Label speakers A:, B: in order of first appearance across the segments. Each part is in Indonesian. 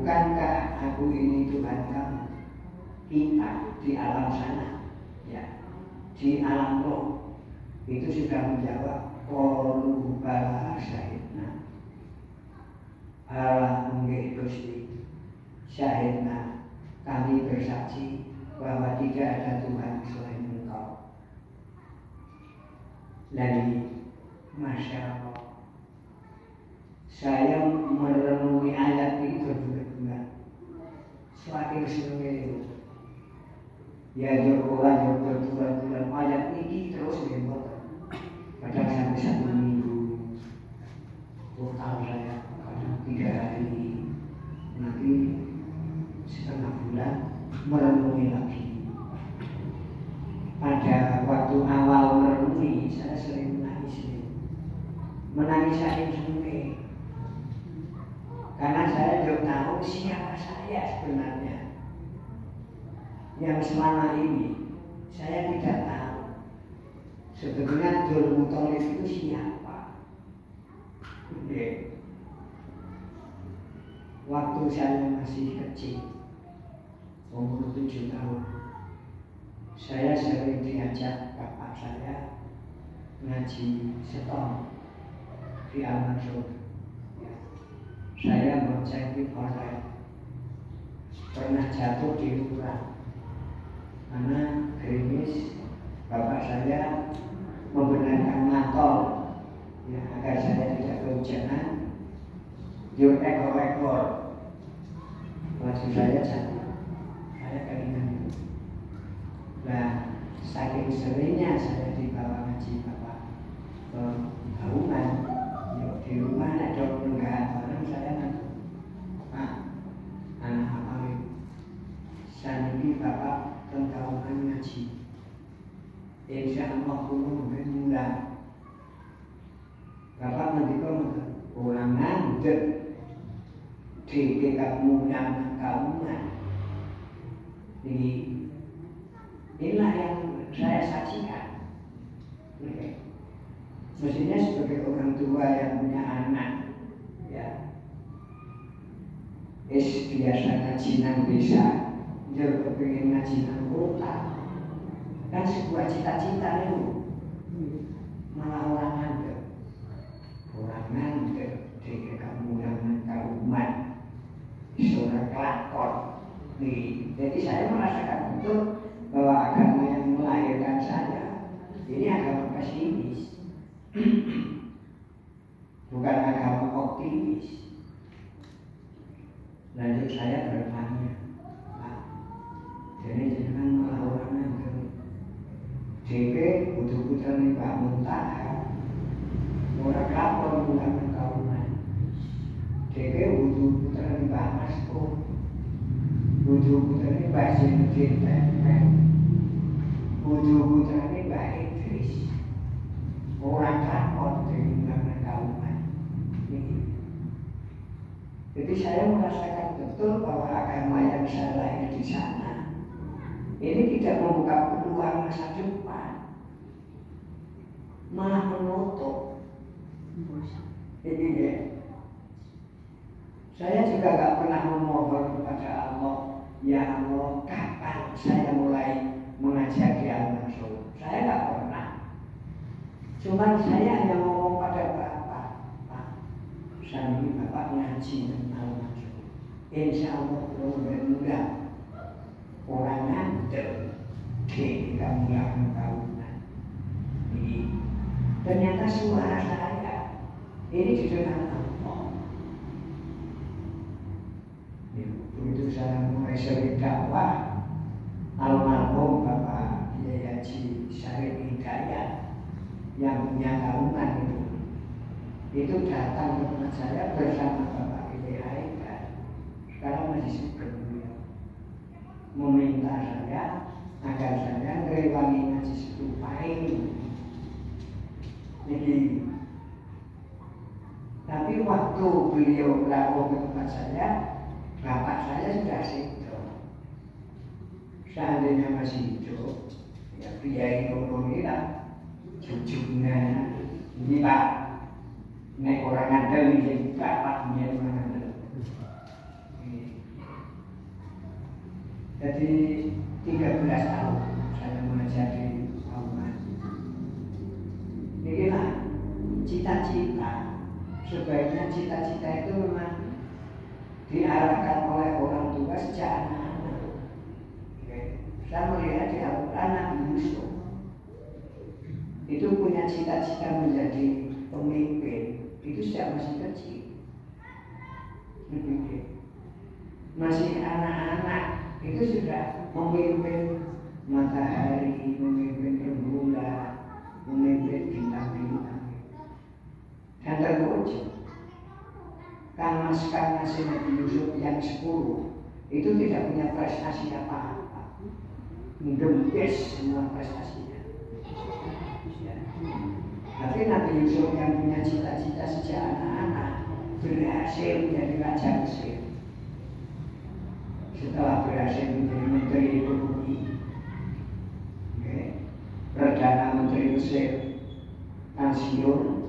A: Bukankah aku ini Tuhan kamu? Kita di alam sana ya, di alam roh itu sudah menjawab qalu bala syahidna. Bala nggih Gusti, syahidna, kami bersaksi bahwa tidak ada Tuhan selain Engkau. Lalu, Masya Allah, saya merenungi ayat itu berbulan-bulan. Semakin senang. Ya Al-Quran yang berbulan-bulan ayat ini terus dibuat. Kadang sampai 1 minggu. Total saya kadang 3 hari. Nanti setengah bulan merenungi lagi. Pada waktu awal merenungi saya sering menangis saking seneng. Karena saya belum tahu siapa saya sebenarnya. Yang selama ini saya tidak tahu sebetulnya Dzul Muthalib itu siapa. Waktu saya masih kecil, umur 7 tahun, saya sering diajak bapak saya ngaji setor di Al-Mansur. Saya bonceng di Polres, pernah jatuh di lurah karena gerimis. Bapak saya membenarkan mantol ya, agar saya tidak kehujanan. Yuk ekor-ekor, maksud saya jatuh. Saya keinginan itu. Nah, saking seringnya saya dibawa ngaji bapak ke Kauman, di rumah ada penunggahan bareng saya nanti. Pak, anak apa ini? Saya ini bapak ke Kauman ngaji. Insya Allah kuno mulai. Bapak nanti kau orang ngandek di dekat mudah Kauman. Inilah yang saya saksikan. Mestinya sebagai orang tua yang punya anak, ya, biasa ngaji nang desa, dia kepingin ngaji nang kota, kan sebuah cita-cita itu. Malah orang ngandel di kamu yang Kauman, seorang kelakon. Jadi saya merasakan betul bahwa agama yang melahirkan saya ini agama pesimis. Bukan agama optimis. Lanjut saya bertanya, Pak, jadi jangan malah orang yang DP butuh putra nih Pak Muntaha, orang lapor bukan Kauman. DP butuh putra nih Pak Masko, butuh putra nih Pak Zainuddin Tempen, butuh putra nih Pak Idris. Orang rapor dengan Kauman ini. Jadi saya merasakan betul bahwa agama yang saya lahir di sana ini tidak membuka peluang masa depan, malah menutup. Ini ya. Saya juga gak pernah memohon kepada Allah, ya Allah, kapan saya mulai mengajar di Al-Mansur? Saya gak pernah. Cuman saya hanya ngomong pada bapak, Pak, saya ini bapak ngaji dan Al-Mansur. Insya Allah mudah-mudahan orang ngandel di kamu Kauman. Ternyata suara saya ini didengar Allah. Begitu saya mulai sering dakwah, almarhum Bapak Kiai Haji Syarif Hidayat yang punya Kauman itu datang ke rumah saya bersama Bapak Kiai Haidar. Sekarang masih sugeng beliau, meminta saya agar saya ngerewangi ngaji setupai ini. Tapi waktu beliau rawuh ke tempat saya, bapak saya sudah hidup. Seandainya masih hidup, ya Kiai ini lah jujurnya ini Pak, nek orang ada ini bapak punya orang ada. Jadi 13 tahun saya mengajar di Kauman. Inilah cita-cita. Sebaiknya cita-cita itu memang diarahkan oleh orang tua sejak anak-anak. Saya melihat di Al-Quran Nabi Yusuf itu punya cita-cita menjadi pemimpin itu sejak masih kecil. Masih anak-anak itu sudah memimpin matahari, memimpin rembulan, memimpin bintang-bintang. Dan terwujud karena Nabi Yusuf yang 10 itu tidak punya prestasi apa-apa, menggempes semua prestasinya. Tapi Nabi Yusuf yang punya cita-cita sejak anak-anak berhasil menjadi Raja Mesir. Setelah berhasil menjadi Menteri Ekonomi, Perdana Menteri Mesir pensiun,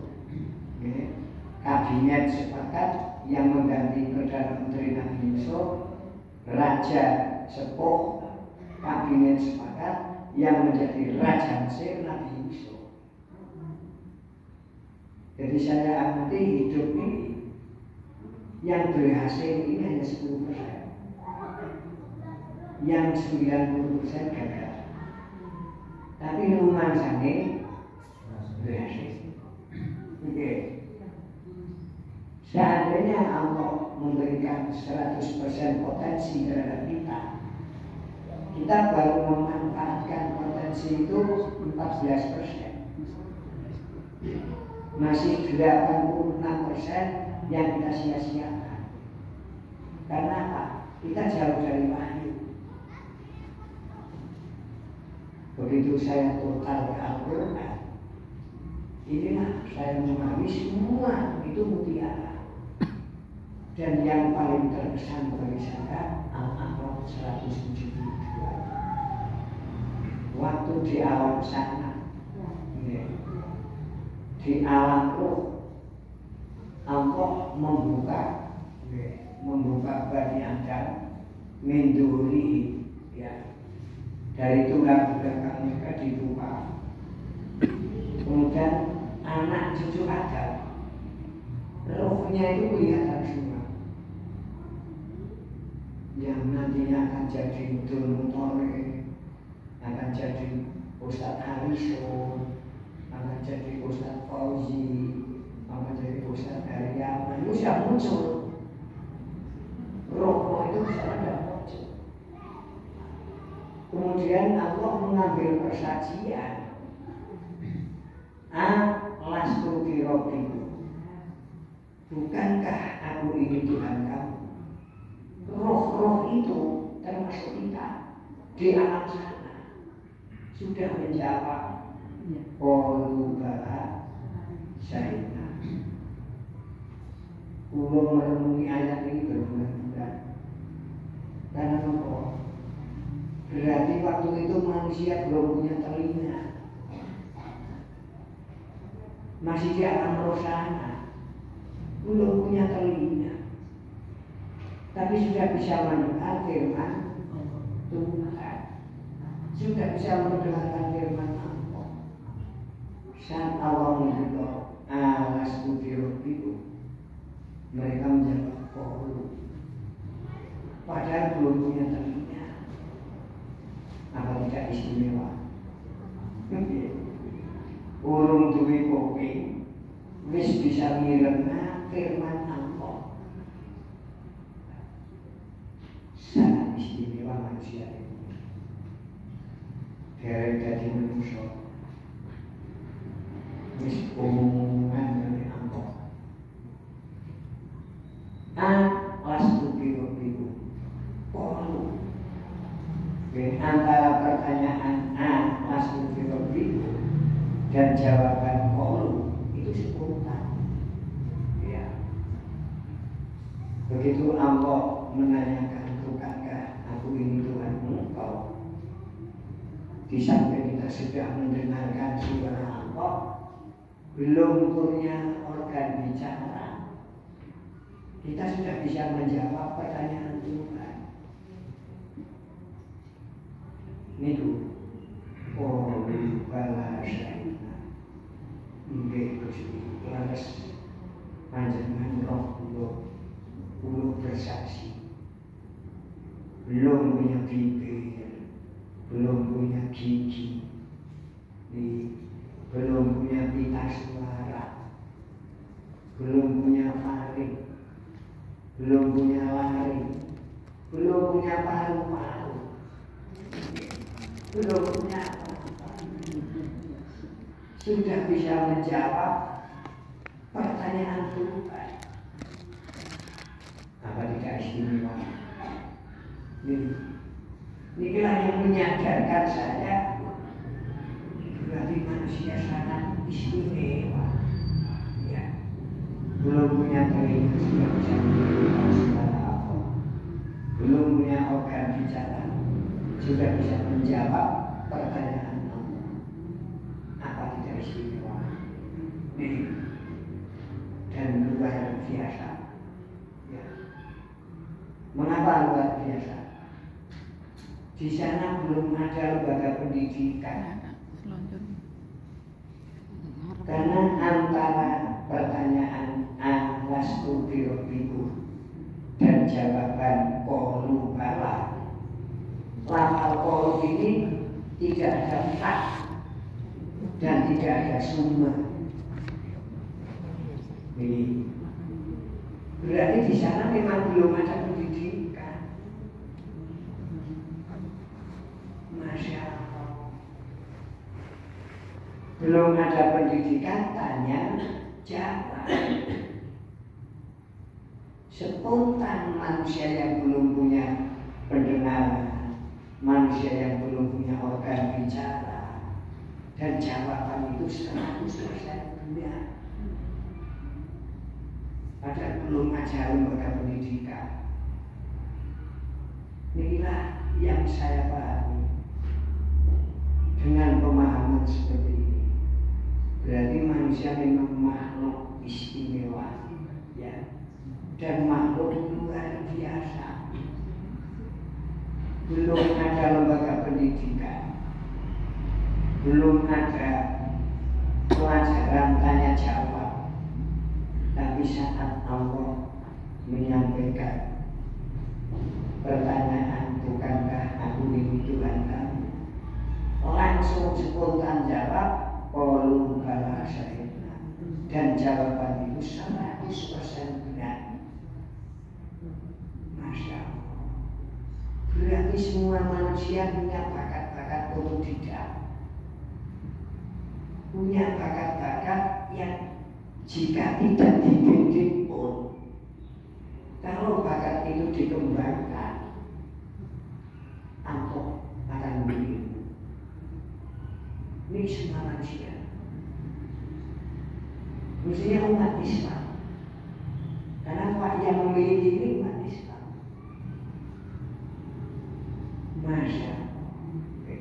A: kabinet sepakat yang mengganti Perdana Menteri Nabi Yusuf, Raja Sepuh, kabinet sepakat yang menjadi Raja Mesir Nabi Yusuf. Jadi saya amati hidup ini yang berhasil ini hanya 10%. Yang 90% gagal. Tapi rumah sana berhasil. Oke. Seandainya Allah memberikan 100% potensi terhadap kita, kita baru memanfaatkan potensi itu 14%. Masih 86% yang kita sia-siakan. Karena apa? Kita jauh dari wahyu. Begitu saya total ke Al-Quran, inilah saya memahami semua itu mutiara. Dan yang paling terkesan bagi saya Al-A'raf 172. Waktu di alam sana, di alam roh, Allah membuka Bani Adam menduri, ya, dari tulang belakang mereka dibuka. Kemudian anak cucu Adam, rohnya itu kelihatan semua. Yang nantinya akan jadi Dul Tore, akan jadi Ustadz Harison, akan jadi Ustadz Fauzi, akan jadi Ustadz Arya. Itu sudah muncul. Roh itu sudah ada muncul. Kemudian Allah mengambil persaksian. Lastu fi rabbikum. Bukankah aku ini Tuhan kamu? Roh-roh itu termasuk kita di alam sana sudah menjawab. Qalu bala syahidna. Ulun merenungi ayat ini berbulan-bulan. Karena apa? Berarti waktu itu manusia belum punya telinga, masih di alam roh sana, belum punya telinga, tapi sudah bisa mendengar firman Tuhan, sudah bisa mendengarkan firman Allah. Saat Allah menjawab alastu fi rabbikum, mereka menjawab qalu, padahal belum punya telinga. Apa tidak istimewa? Urung duwe kuping wis bisa mirengna firman Allah. Sangat istimewa manusia ini. Derek dadi manusia wis omongan dari Allah. Lastu bi rabbikum. Qalu. Antara pertanyaan lastu fi rabbikum dan jawaban qalu itu spontan. Ya. Begitu Allah menanyakan, bukankah aku ini Tuhanmu? Engkau di samping kita sudah mendengarkan suara Allah, belum punya organ bicara, kita sudah bisa menjawab pertanyaan Tuhan. Niku laras panjenengan roh kula bersaksi belum punya bibir, belum punya gigi, belum punya pita suara, belum punya faring, belum punya lari, belum punya paru-paru, belum punya apa-apa, sudah bisa menjawab pertanyaan Tuhan. Apa tidak istimewa? Inilah yang menyadarkan saya berarti manusia sangat istimewa. Ya, belum punya telinga sudah bisa mendengar segala apa, belum punya organ bicara sudah bisa menjawab pertanyaan Allah. Apa tidak istimewa? Dan luar biasa. Ya. Mengapa luar biasa? Di sana belum ada lembaga pendidikan. Karena antara pertanyaan alastu birobbikum dan jawaban qalu bala, lafal qalu ini tidak ada tak dan tidak ada summa. Berarti di sana memang belum ada pendidikan. Masya Allah. Belum ada pendidikan, tanya jawab. Spontan manusia yang belum punya pendengaran, manusia yang belum punya organ bicara, dan jawaban itu 100% benar. Padahal belum ada lembaga pendidikan. Inilah yang saya pahami. Dengan pemahaman seperti ini, berarti manusia memang makhluk istimewa, ya, dan makhluk luar biasa. Belum ada lembaga pendidikan, belum ada pelajaran tanya jawab, tapi saat Allah menyampaikan pertanyaan, bukankah aku ini Tuhan kamu? Langsung spontan jawab, qalu bala syahidna, dan jawaban itu 100% benar. Masya Allah. Berarti semua manusia punya bakat-bakat otodidak, punya bakat-bakat yang jika tidak dididik pun, kalau bakat itu dikembangkan, Allah akan memilih. Ini semua manusia, mestinya umat Islam, karena Pak yang memiliki ini umat Islam. Masya Allah.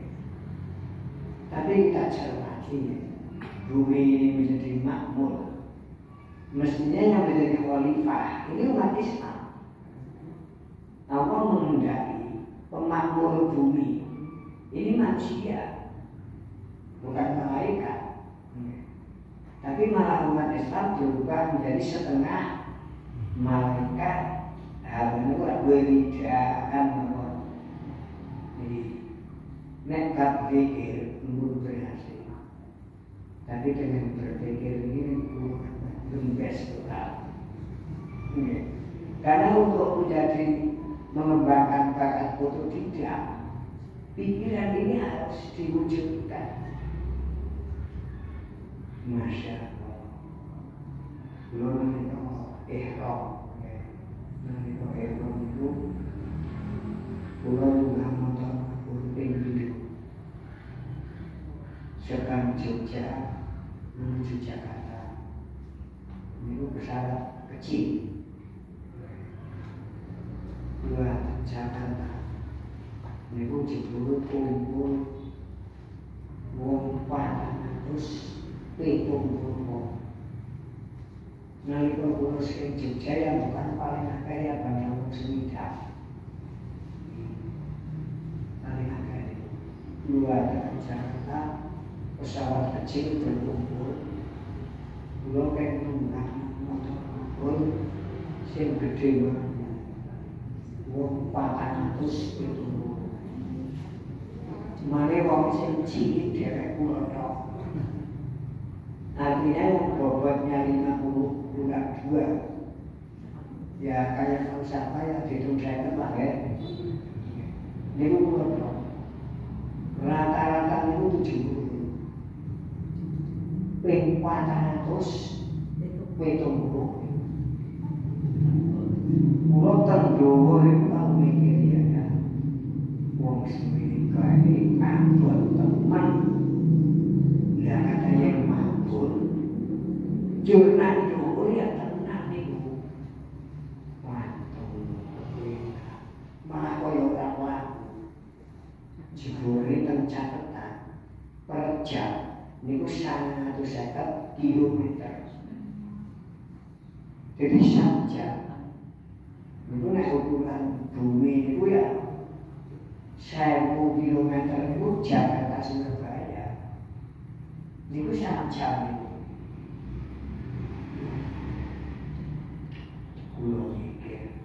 A: Tapi kita cermati, bumi ini menjadi makmur, mestinya yang menjadi khalifah ini umat Islam. Allah menghendaki pemakmur bumi ini manusia, bukan malaikat. Tapi malah umat Islam berubah menjadi setengah malaikat. Ini kok beridakan. Jadi nek tak pikir belum berhasil, tapi dengan berpikir ini gembes total. Karena untuk menjadi mengembangkan bakat otodidak, pikiran ini harus diwujudkan. Masya Allah. Belum itu ihram. Itu ihram itu pulau juga motor puting hidup. Sekang Jogja menuju Jakarta. Ini pesawat kecil. Buat Jakarta. Ini jebul kumpul wong 400 pun. Nalika kula sing Jogja yang bukan paling akeh ya banyak semidak. Paling akeh. Dua dari Jakarta pesawat kecil berkumpul Kula kan numpak motor pun sing gedhe wong 400 itu. Mane wong sing cilik derek kula tok. Artinya yang bobotnya 50 bulan 2. Ya kayak kalau siapa ya dihitung saya lah ya. Ini kula tok. Rata-rata itu 70. Ping 400 wetung kula teng dhuwur iku tak mikir ya wong sing kae ambon teman lah kata yang mabur jurnal dhuwur ya tenan niku malah koyo ora kuat jebule teng catetan per jam niku 150 kilometer. Jadi saja niku nek ukuran bumi niku ya 1000 kilometer niku Jakarta Surabaya. Niku saja niku. Kulo mikir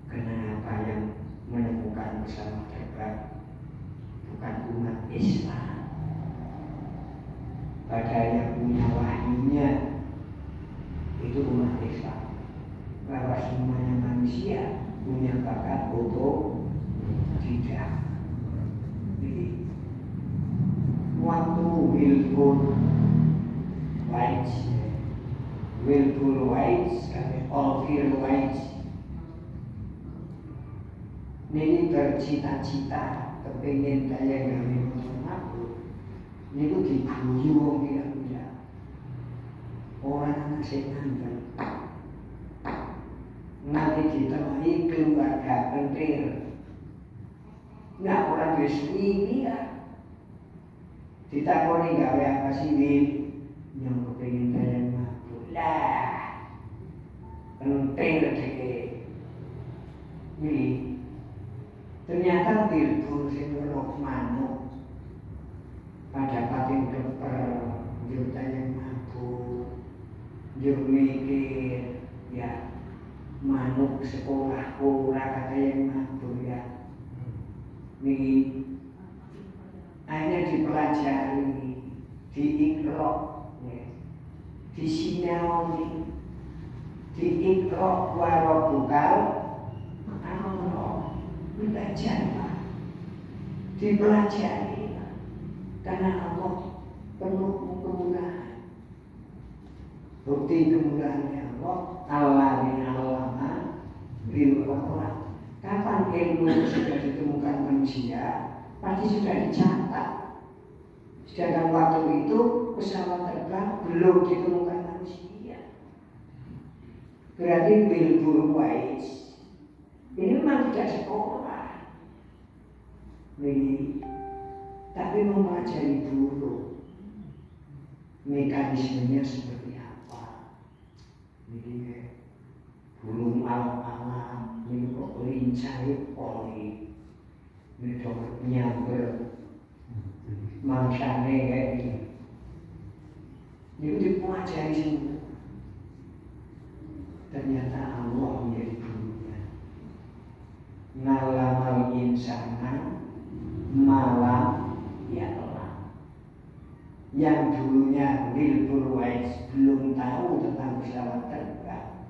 A: kenapa yang menemukan pesawat terbang bukan umat Islam? Pada yang punya wahyunya itu umat Islam. Bahwa semuanya manusia punya bakat foto tidak. Jadi waktu Wilbur White Oliver White ini bercita-cita kepingin kaya gawe motor mabur. Niku diguyu wong kira-kira. Orang sing ngandel. Nanti ditemui keluarga pentil. Nggak orang besmi ya. Ditakoni gawe apa sih Win? Yang kepingin kaya mabur. Lah. Pentil deh. Wih. Ternyata Wilbur sing ngelok manuk. Pada pating dokter juta yang mabuk jauh mikir ya manuk sekolah ora kata yang mabuk ya ini akhirnya dipelajari diikrok ya. Disinaoni diikrok waro bukal Allah belajar dipelajari karena Allah penuh kemurahan. Bukti kemurahannya Allah alama bil Quran. Kapan ilmu sudah ditemukan manusia, pasti sudah dicatat. Sedangkan waktu itu pesawat terbang belum ditemukan manusia. Berarti Wilbur White ini memang tidak sekolah. Ini tapi mempelajari dulu mekanismenya seperti apa. Ini burung alam-alam, ini kok lincah poli, ini kok nyamber mangsane kayak ini. Ini dipelajari semua. Ternyata Allah menjadi gurunya. Ngalamal insana malam ya Allah. Yang dulunya Wilbur White belum tahu tentang pesawat terbang,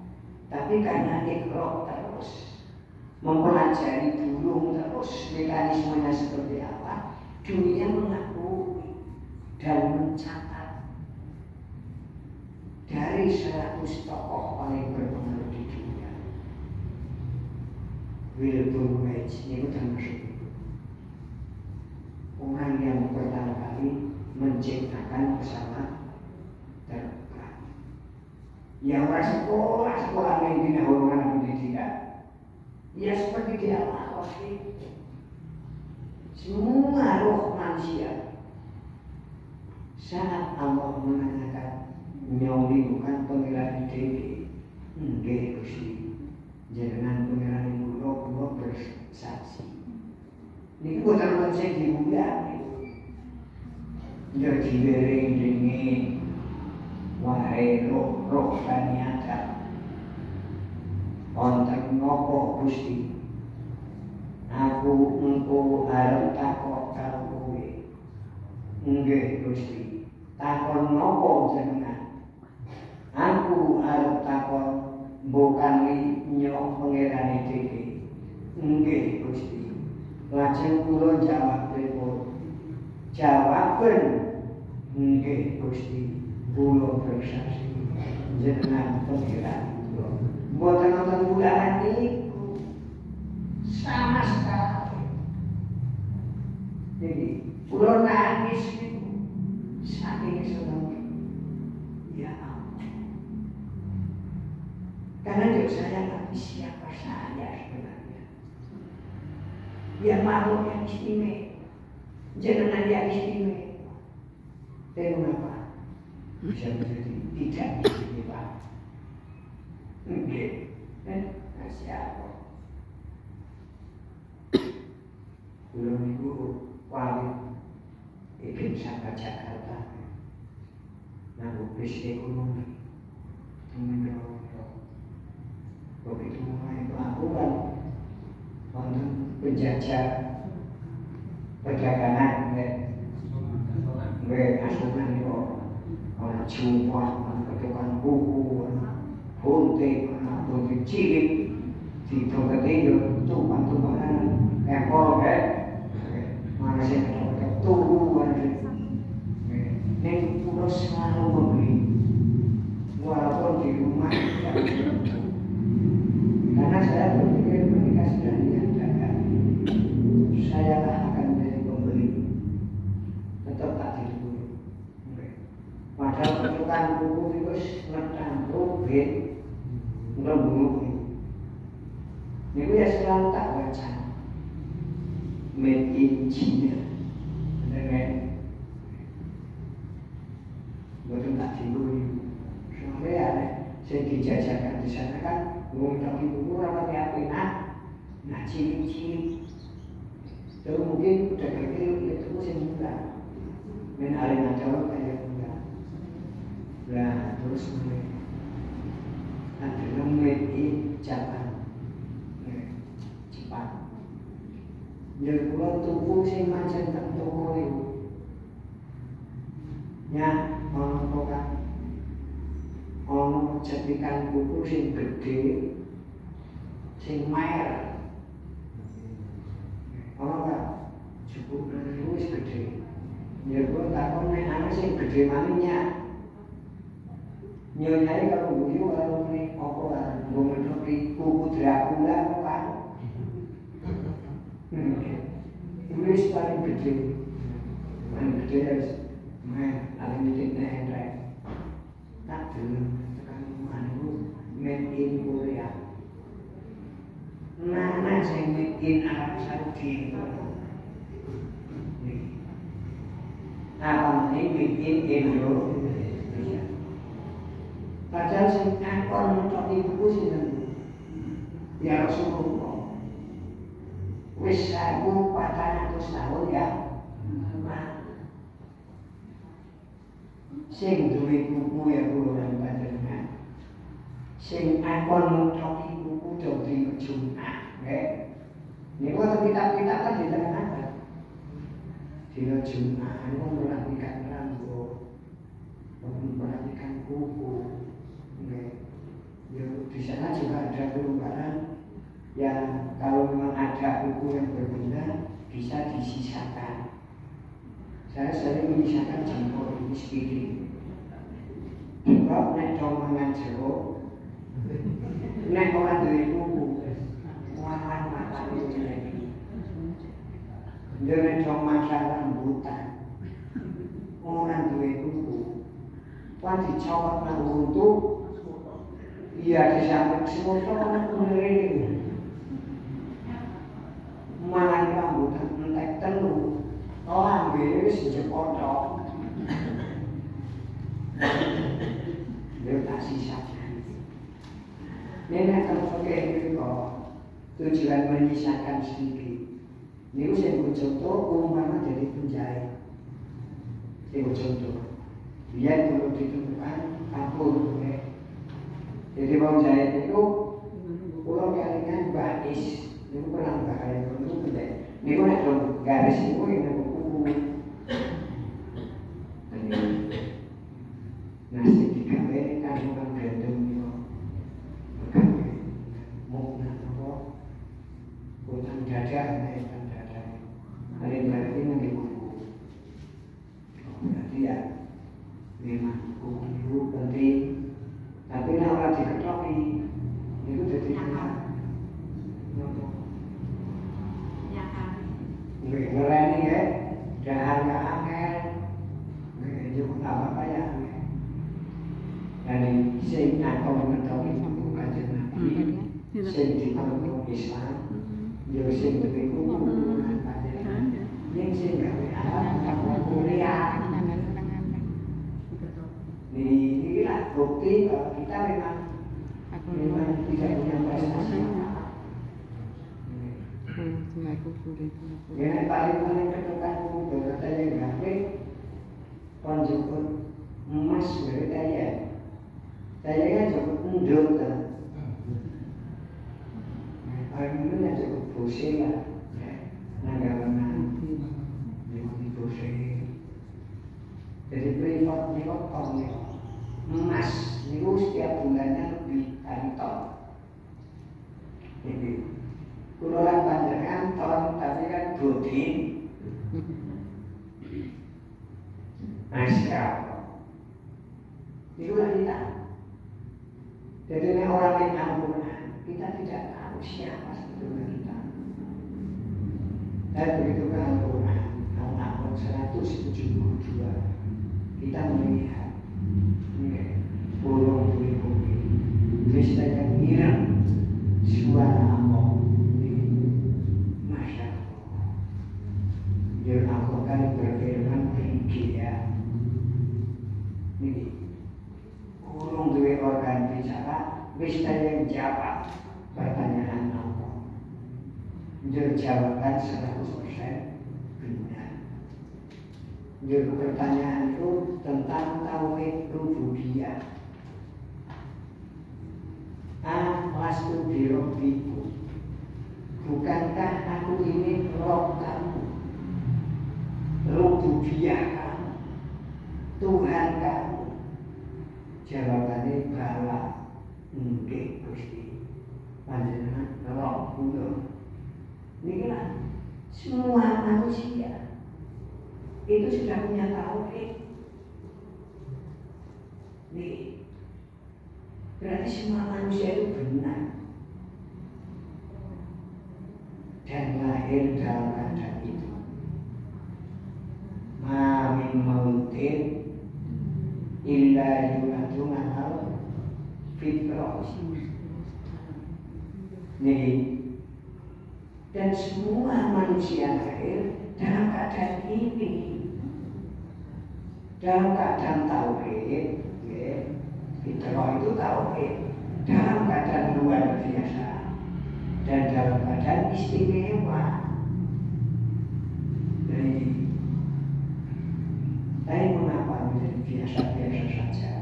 A: tapi karena ikrok terus mempelajari burung terus mekanismenya seperti apa, dunia mengakui dan mencatat dari 100 tokoh paling berpengaruh di dunia. Wilbur White ini termasuk orang yang pertama kali menciptakan pesawat terbang. Yang orang sekolah ini hubungan pendidikan, ya seperti di Allah itu. Semua roh manusia saat Allah mengatakan nyoli bukan pengiran ide, nggih Gusti, jangan pengiran kula bersaksi. Ini bukan konsep dibuat. Jadi bereng dingin, Wahai roh Bani Adam, wonten napa Gusti? Aku engko arep takon karo kowe. Nggih Gusti. Takon napa jenengan? Aku arep takon mbokani nyok pangerane dhewe. Nggih Gusti. Lajeng kula jawab pripun? Jawaben nggih Gusti. Kula bersaksi jenengan pangeran kula. Mboten wonten bulanan niku sama sekali. Jadi kula nangis niku saking seneng. Ya ampun. Karena juga saya nggak siapa saya sebenarnya. Ya makhluk yang istimewa. Jenengan yang istimewa. Tapi mengapa? Bisa menjadi tidak istimewa. Oke, siapa? Belum itu wali ingin sampai Jakarta. Nah, bis ekonomi menurut begitu mulai melakukan untuk penjajah perdagangan asuhan itu orang jumpa, tukang buku, bunting cilik, di tempat itu tumpang-tumpangan ekor mana sih tunggu ini pulau selalu membeli walaupun di rumah tidak tentu. Karena saya berpikir menikah sudah dinyatakan saya lah akan menjadi pembeli, tetap tak dulu. Padahal tukang buku itu ngecampur ben ngebunuh. Ini ya selalu tak baca made in China, dengan betul tak dulu. Soalnya ada saya dijajarkan di sana kan, ngomong buku rapat apa nah ciri-ciri. Terus mungkin udah kecil itu masih muda, main arena jauh kayak muda. Nah terus ada made in Japan, Jepang. Jadi kalau tuku sing macam tak toko itu, ya orang kan, orang jadikan buku sing gede, sing merah, orang kan cukup itu gede. Jadi kalau takon nih anak sing gede maninya, nyonyai kalau buku kalau nih apa lah, ngomong di buku Dracula kan. Tulis paling gede harus paling gede hendrak tak dulu tekan anu made in Korea. Nah saya made in Arab Saudi apa ini made in Indonesia. Padahal saya akon untuk ibuku sih ya Rasulullah. Wis aku 400 tahun ya. Sing duwe buku ya kula panjenengan. Sing akon ngocoki buku dadi Jumat, nggih. Niku kitab-kitab kan diterangkan. Dina Jumat niku memperhatikan rambut, memperhatikan buku. Nggih. Ya di sana juga ada perubahan. Yang kalau memang ada buku yang berbeda bisa disisakan. Saya sering menyisakan jempol ini sedikit. Sebab nek domangan jeruk, nek orang dari buku, makan itu lagi. Dia nek masalah rambutan, orang dari buku, kan dicopot nang untuk, iya disambung semua orang ini. Mangan rambutan entek telu, lambe wis jepodok. Dia tak sisakan. Nenek kalau pakai itu tujuan menyisakan sedikit. Ini saya contoh umpama jadi penjahit. Saya contoh. Dia perlu ditentukan kapur. Jadi wong Jawa itu pulau kalingan Bais itu pernah bahaya untuk beda. Ini pun ada garis itu yang kuku. Nasi digawe kandungan gandum itu, mau nak apa? Bukan dada, bukan dada. Ada berarti nanti kuku. Berarti ya memang kuku itu penting. Tapi nak orang diketoki itu jadi ngereni ya, jangan angel, juga apa ya. Dan sing atau mengetahui itu kajian Nabi, sing dipanggil Islam, juga sing berikut hubungan kajian, yang sing gawe alat kuliah. Inilah bukti bahwa kita memang tidak punya prestasi. Yang paling ketukan kubur saya gawe konjukun emas dari saya. Saya kan cukup mundur kan. Paling dulu ya cukup pusing lah. Nanggalan di pusing. Jadi privat ini kok emas itu setiap bulannya lebih dari ton. Jadi kulolan panjangan ton tapi kan godin. Masya Allah. Itulah kita. Jadi ini orang yang Al-Quran, kita tidak tahu siapa sebetulnya kita. Dan begitu ke Al-Quran, Al-Quran 172, kita melihat burung bumi, bisa yang hilang suara Allah. Masya Allah. Jadi Al-Quran berfirman tinggi ya. Ini burung dua organ bicara, bisa yang jawab pertanyaan Allah. Jadi jawaban 100% benar. Jadi pertanyaan itu tentang tauhid rububiyah. Lastu birabbikum. Bukankah aku ini Rob kamu, rububiyah kamu, Tuhan kamu? Jawabannya bala, nggih Gusti. Panjenengan Rob kula. Inilah semua manusia itu sudah punya tauhid. Nih, berarti semua manusia itu benar dan lahir dalam keadaan itu. Ma min mautin illa yuladu ma'al fitrah. Nih, dan semua manusia lahir dalam keadaan ini, dalam keadaan tauhid. Fitrah itu tauhid dalam keadaan luar biasa dan dalam keadaan istimewa. Tapi mengapa menjadi biasa-biasa saja,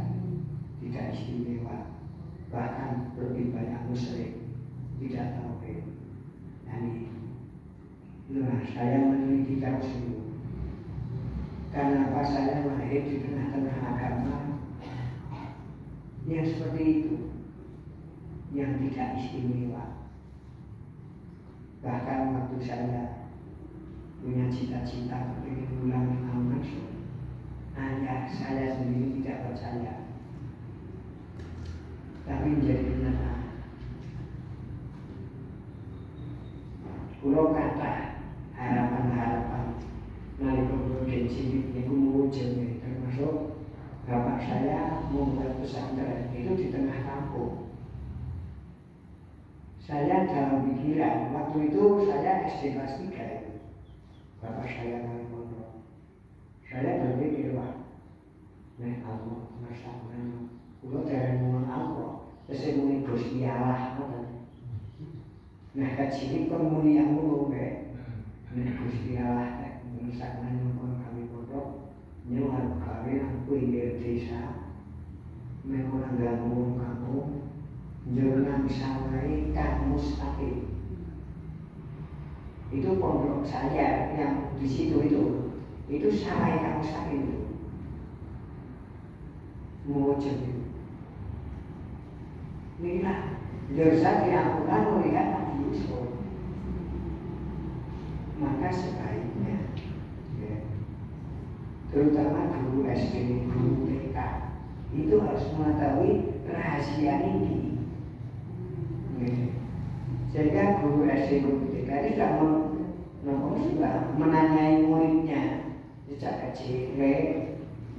A: tidak istimewa, bahkan lebih banyak musyrik tidak tauhid. Nah, saya meneliti terus itu. Kenapa saya lahir di tengah-tengah agama yang seperti itu, yang tidak istimewa. Bahkan waktu saya punya cita-cita ingin ulang Muhammad, ayah saya sendiri tidak percaya, tapi menjadi kenyataan. Kulo kata harapan-harapan nalika kemudian cilik niku muncul, termasuk bapak saya membuat pesantren itu di tengah kampung. Saya dalam pikiran waktu itu saya SD kelas 3. Bapak saya dari pondok. Saya berpikir wah, nek Allah masakan kulo dereng ngomong Allah, wis muni Gusti Allah ngoten. Nah, kecil kon muni aku lho, nek Gusti Allah nek masakan kami pondok nyuwun gawe nang pinggir desa memang ganggu kamu jangan sampai kamu sakit. Itu pondok saya yang di situ itu sampai kamu sakit itu mewujud itu. Inilah dosa diampunkan melihat Nabi Yusuf. Maka sebaiknya ya, terutama guru SD, guru TK itu harus mengetahui rahasia ini. Sehingga guru SD, guru TK itu sudah menanyai muridnya sejak kecil,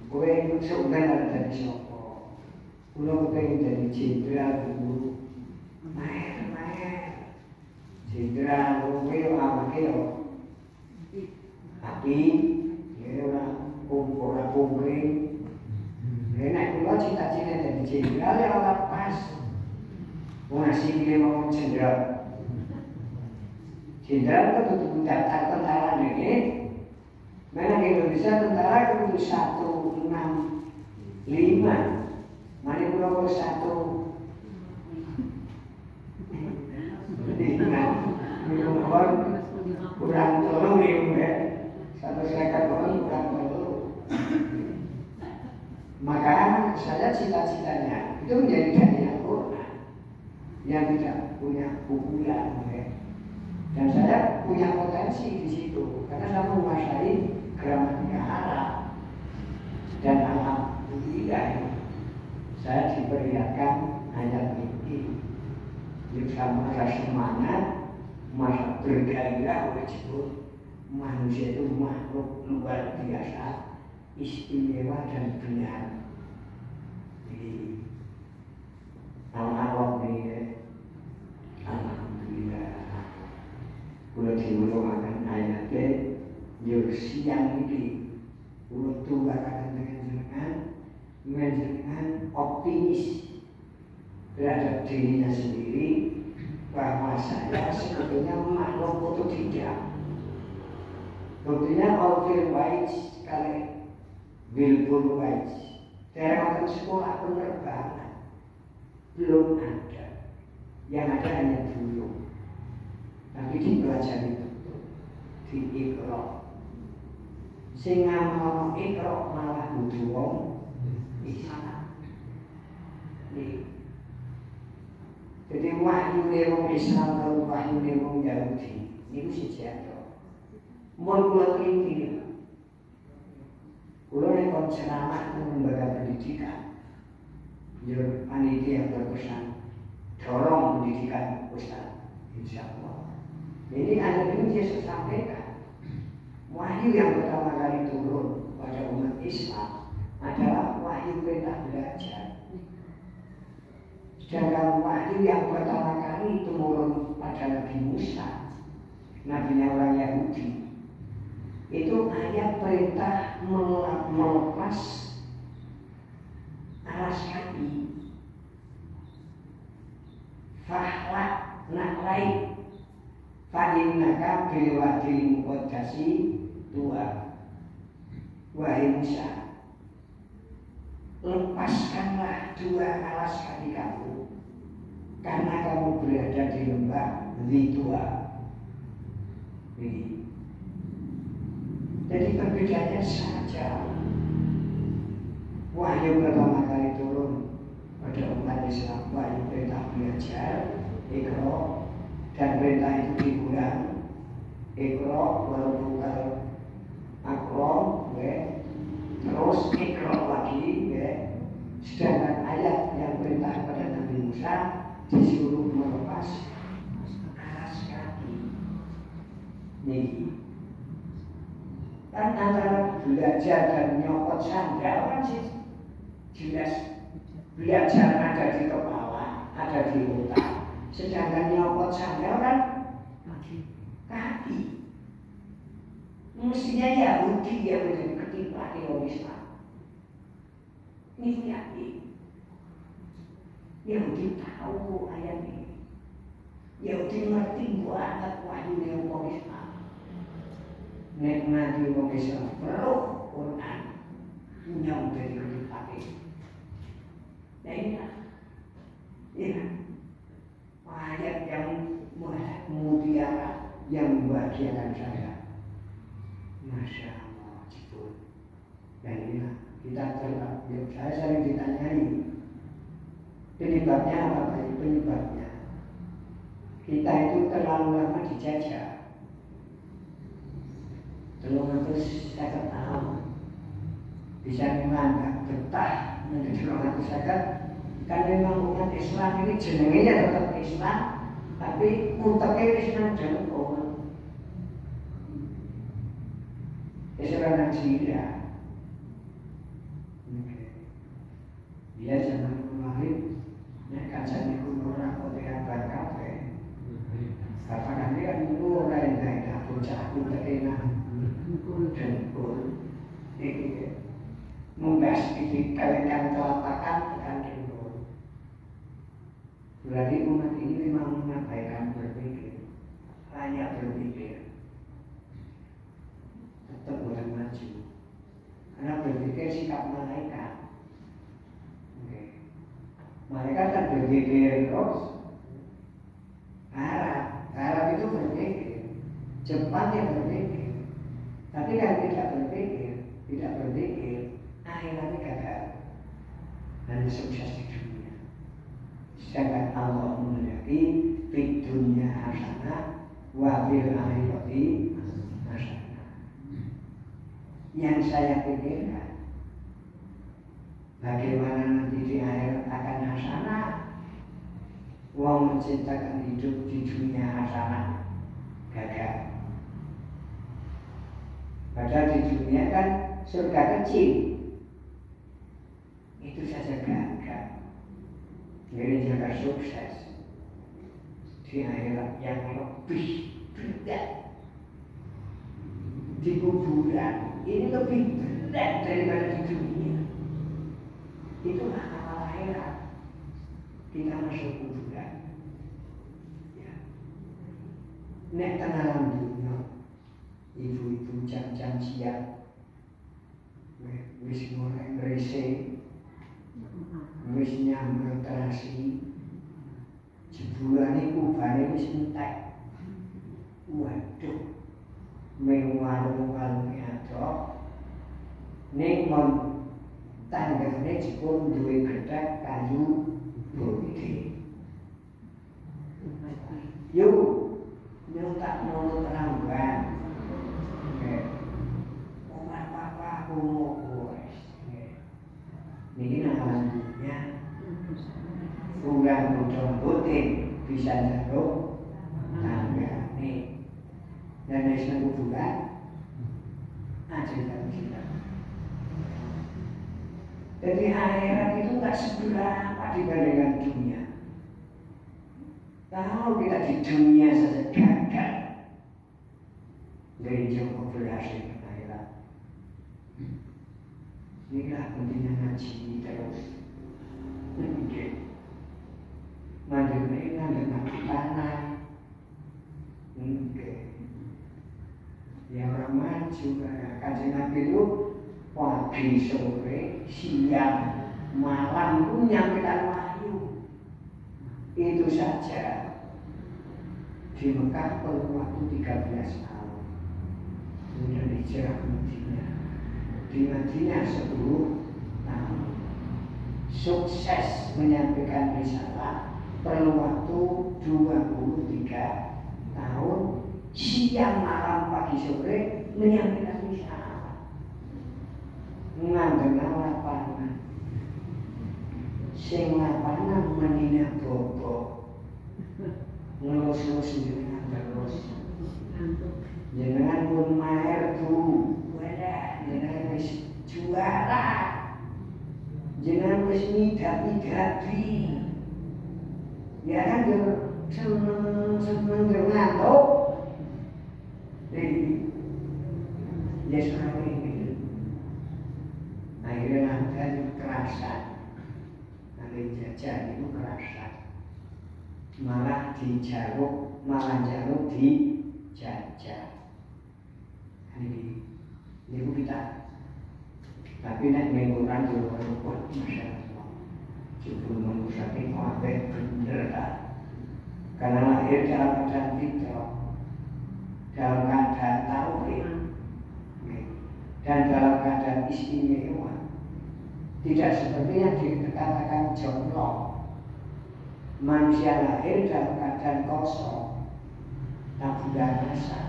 A: kowe sebenarnya dari siapa? Kulo pengen jadi jenderal guru. Maer. Jenderal kowe awake yo api, ya ora kumpring. Nek kulo cita-cita jadi jenderal ya ora pas. Wong asline mau jenderal. Jenderal itu kudu daftar tentara ini. Mana di Indonesia tentara kudu 165. Mana pulau 1 kurang tolong ya. 150 orang kurang tolong. Maka saya cita-citanya itu menjadi dai Al-Quran yang tidak punya pukulan ya. Dan saya punya potensi di situ karena saya menguasai gramatika Arab dan alhamdulillah saya diperlihatkan ayat ini. Yang sama rasa semangat, masa bergairah disebut manusia itu makhluk luar biasa, istimewa dan benar. Jadi al-Arab ini alhamdulillah. Kalau diulangkan ayatnya, siang ini, kalau tuakan dengan optimis terhadap dirinya sendiri bahwa saya sebetulnya makhluk itu tidak. Buktinya Alfred White kali Wilbur White, saya sekolah penerbangan belum ada, yang ada hanya dulu. Tapi dipelajari betul, di Iqra. Sing ngamal Iqra malah kudu wong Islam. Jadi wahyu wong Islam karo wahyu wong Yahudi niku siji aja. Mun kula kelingking. Kula nek kon ceramah lembaga pendidikan. Yo panitia berpesan dorong pendidikan Ustaz. Insyaallah. Ini ada yang Yesus sampaikan. Wahyu yang pertama kali turun pada umat Islam adalah wahyu perintah belajar. Sedangkan wahyu yang pertama kali turun pada Nabi Musa, nabinya orang Yahudi, itu ayat perintah melepas alas kaki. Fahlak naklai Fa'inaka bilwadil muqaddasi tua. Wahai Musa, lepaskanlah 2 alas kaki kamu, karena kamu berada di lembah Tua. Jadi perbedaannya sangat jauh. Wahyu pertama kali turun pada umat Islam, wahyu perintah belajar, Iqra. Dan perintah itu diulang, Iqra warubukal akram, terus Iqra lagi, sedangkan ayat yang perintah pada Nabi Musa disuruh melepas alas kaki. Nih, kan antara belajar dan nyopot sandal kan sih jelas. Belajar ada di kepala, ada di otak. Sedangkan nyopot sandal kan kaki. Mestinya Yahudi yang menjadi ketimpa orang Islam. Ini yakin. Yahudi tahu ayat ini. Yahudi ngerti banget wahyu yang orang Islam. Nek nanti orang Islam perlu Quran, punya udah dipakai. Nah inilah, ya, ayat yang mutiara yang membahagiakan saya. Masya Allah, jebul. Dan inilah kita saya sering ditanyai penyebabnya apa Pak? Penyebabnya kita itu terlalu lama dijajah. 350 tahun bisa menganggap betah menjadi 350 kan memang umat Islam ini jenengnya tetap Islam tapi utaknya Islam jengkol Islam Nigeria. Dia jangan kemarin kancane kulo ora kok diambar kabeh. Kapan dia kan kulo ora endah bocah enak. Jengkol iki membahas iki kalian telapakan tekan jengkol. Berarti umat ini memang mengabaikan berpikir, hanya berpikir, tetap bukan maju. Karena berpikir sikap malaikat. Malaikat kan berpikir terus. Harap itu berpikir, cepat yang berpikir. Tapi kalau tidak berpikir, akhirnya gagal. Hanya sukses di dunia. Sedangkan Allah mengendaki di dunia hasanah wa fil akhirati hasanah. Yang saya pikirkan, bagaimana nanti di akhirat akan hasanah. Wong menciptakan hidup di dunia hasanah gagal. Padahal di dunia kan surga kecil, itu saja gagal. Jadi jangan sukses di akhirat yang lebih berat di kuburan. Ini lebih berat daripada di dunia. Itulah amal akhirat. Kita masuk kuburan. Ya. Nek tenanan dunia. Ibu-ibu jam-jam siang wis mulai ngresik wis nyambel terasi jebulane kubane wis entek. Waduh warung-warung adok ning mon tanggane jipun duwe gethek kayu putih. Yuk nyontak nono teranggan. Apa ini namanya kurang bocor putih bisa jatuh tangga nih dan dari sana kuburan cerita. Jadi akhirat itu tak seberapa dibandingkan dunia. Kalau kita di dunia saja gagal dari jauh berhasil. Inilah pentingnya ngaji terus. Mandiri ini ngambil tanah. Ya orang maju kajian Nabi itu pagi, sore, siang, malam pun menyampaikan wahyu. Itu saja. Di Mekah perlu waktu 13 tahun. Kemudian hijrah ke Madinah. Di Madinah 10 tahun. Sukses menyampaikan risalah perlu waktu 23 tahun. Siang, malam, pagi, sore menyampaikan risalah. Ngandeng lapangan. Sing lapangan menina bobo. Ngelus-ngelus jenengan terus. Jenengan pun mahir tuh. Jenengan wis juara, jenengan wis migati, ya kan seneng ngantuk, ya sekarang ini, akhirnya nanti kerasan, nanti jajan itu kerasan, malah dijaluk dijajah. Ini kita Tapi nek mingguan dulu kuat masyarakat. Jujur manusia ini kabeh bener tak? Karena lahir dalam keadaan fitrah, dalam keadaan tauhid, dan dalam keadaan istimewa. Tidak seperti yang dikatakan John Locke. Manusia lahir dalam keadaan kosong, tabula rasa,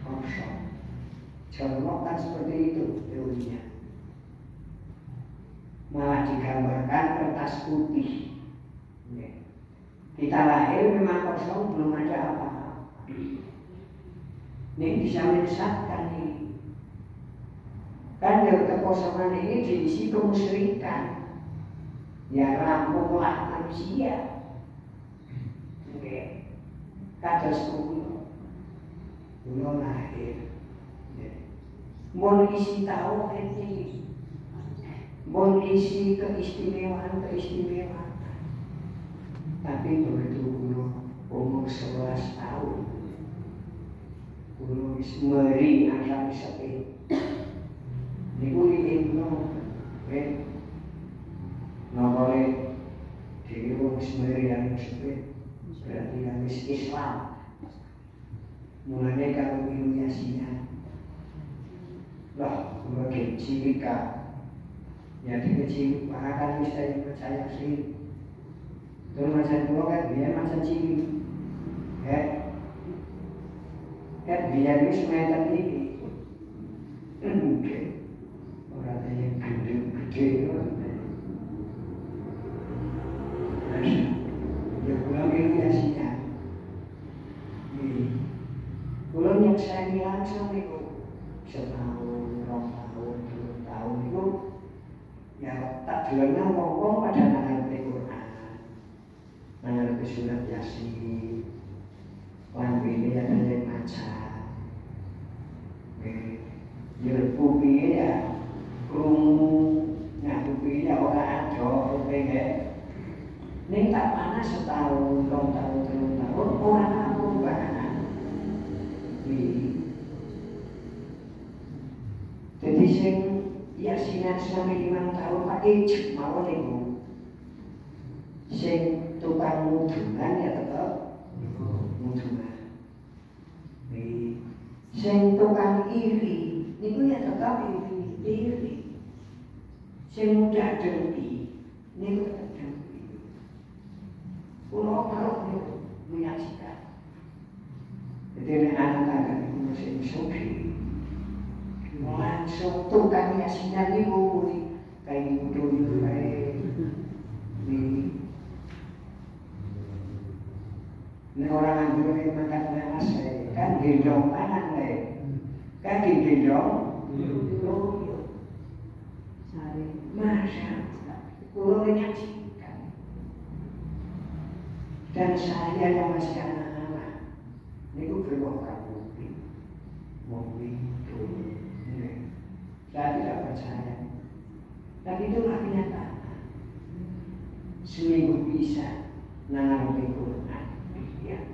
A: kosong. John Locke kan seperti itu teorinya. Malah digambarkan kertas putih. Kita lahir memang kosong, belum ada apa-apa. Ini bisa menyesatkan ini. Kan dari kekosongan ini diisi kemusyrikan. Ya rampunglah manusia. Kados kulo lahir. Mon isi tauhid ini, mon isi keistimewaan. Tapi begitu kulo umur 11 tahun, kulo wis meri asal sepi. Niku diimno, nopole dhewe wis meri asal sepi, berarti wis Islam. Mulanya kalau minum yasinan. Loh, kalau cilik kan, ya cilik, bahkan bisa percaya sih. Terus macam dua kan, dia macam cilik, dia itu semacam ini. Orang yang gede, dia pulang minum yasinan. Pulang yang saya langsung itu. Setahun, 2 tahun, 3 tahun itu ya tak bilangnya ngomong pada ngerti Quran, ngerti surat Yasin, ini ada yang maca, pupi ya, pupi ya orang ajo, ini tak mana setahun, 2 tahun, 3 tahun, orang apa banget. Jadi sing yasinan sampai 5 tahun pakai ijib mawon niku. Sing tukang mudungan ya tetep mudungan. Sing tukang iri niku ya tetep iri. Sing mudah dengki niku tetep dengki. Kulo kalau menyaksikan. Jadi anak-anak itu masih suki. Langsung tukang yasinan itu kayak gitu kayak ini orang anjur yang makan nasi kan gendong tangan kan gendong Masya kulo menyaksikan dan saya yang masih anak-anak ini berwakaf mobil saya tidak percaya. Tapi itulah kenyataan. Seminggu bisa mengalami Quran. Ya.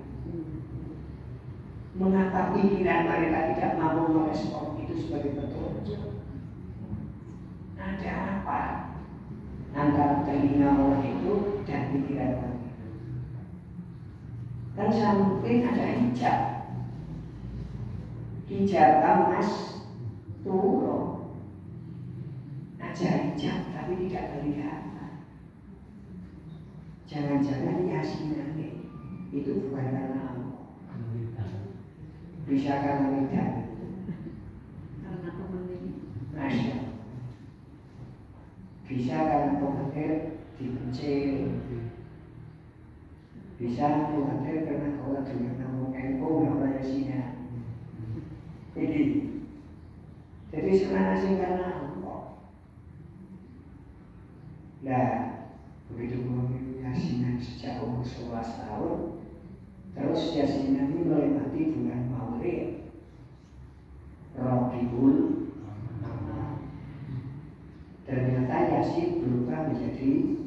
A: Mengapa pikiran mereka tidak mampu merespon itu sebagai petunjuk? Ada apa antara telinga orang itu dan pikiran orang itu? Dan sampai ada hijab. Hijab emas turun. Aja hijab tapi tidak kelihatan. Jangan-jangan yasinan itu bukan karena Allah. Bisa karena tidak. Karena pemenang. Masya. Bisa karena pemenang dipencil. Bisa pemenang karena Allah dengan nama NU orang yasinan. Jadi sebenarnya sih karena nah, begitu memilih yasinan sejak umur 11 tahun, terus yasinan ini melewati bulan Maulid, Rabiul Awwal. Ternyata yasin berubah menjadi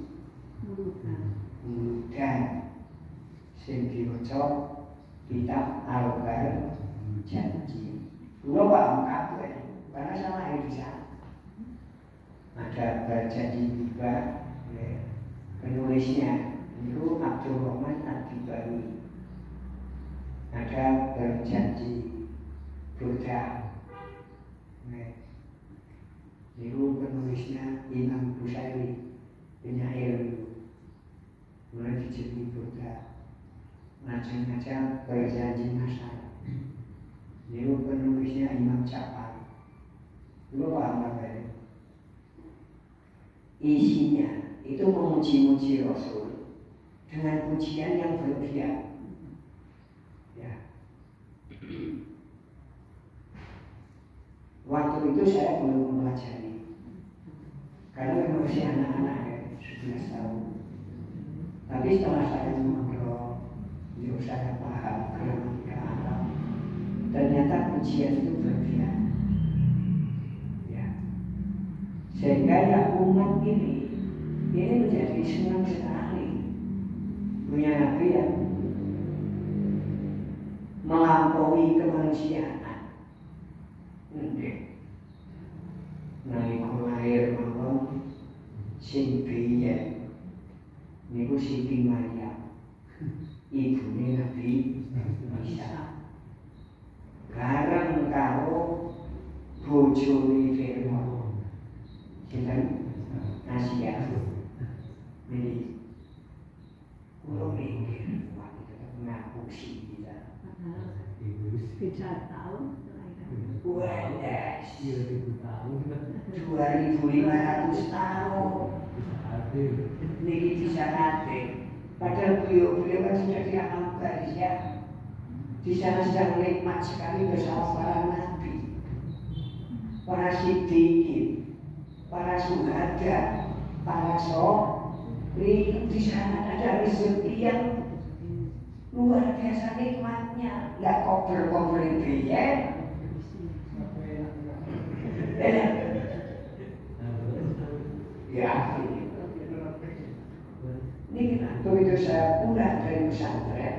A: muludan, sing diwaca kitab Al-Janji. Dulu Pak Mekah karena sama di sana. ada Berjanji Tiba, ya. Penulisnya itu Abdul Rahman Ad-Dibawi. Ada Berjanji Burda, ya. Itu penulisnya Imam Busairi, penyair itu. Mulai dijadi Burda, macam-macam Berjanji Masal. Itu penulisnya Imam Ja'far. Lu paham apa ini? Isinya itu memuji-muji Rasul dengan pujian yang berlebihan. Ya. Waktu itu saya belum mempelajari, karena masih anak-anak ya, 11 tahun. Tapi setelah saya ngobrol, saya paham gramatika Arab. Ternyata pujian itu berlebihan. Sehingga ya umat ini menjadi senang sekali punya Nabi yang melampaui kemanusiaan. Nalika lahir mawon sing biyen niku Siti Maryam, ibune Nabi Isa. Bareng karo bojone Fir'aun. Sinten Asia. Jadi kulo mikir waktu tetap ngaku sih kita.
B: 3 tahun.
A: Wadah,
C: 2.000 tahun.
A: 2.500 tahun. Niki bisa nate. Padahal beliau kan sudah dianggap ya. Di sana sedang nikmat sekali bersama para nabi, para siddiqin, para syuhada, para sholihin. Di sana ada rezeki yang luar biasa nikmatnya. Nggak kober-kober biaya. Ya, ini begitu saya pulang dari pesantren,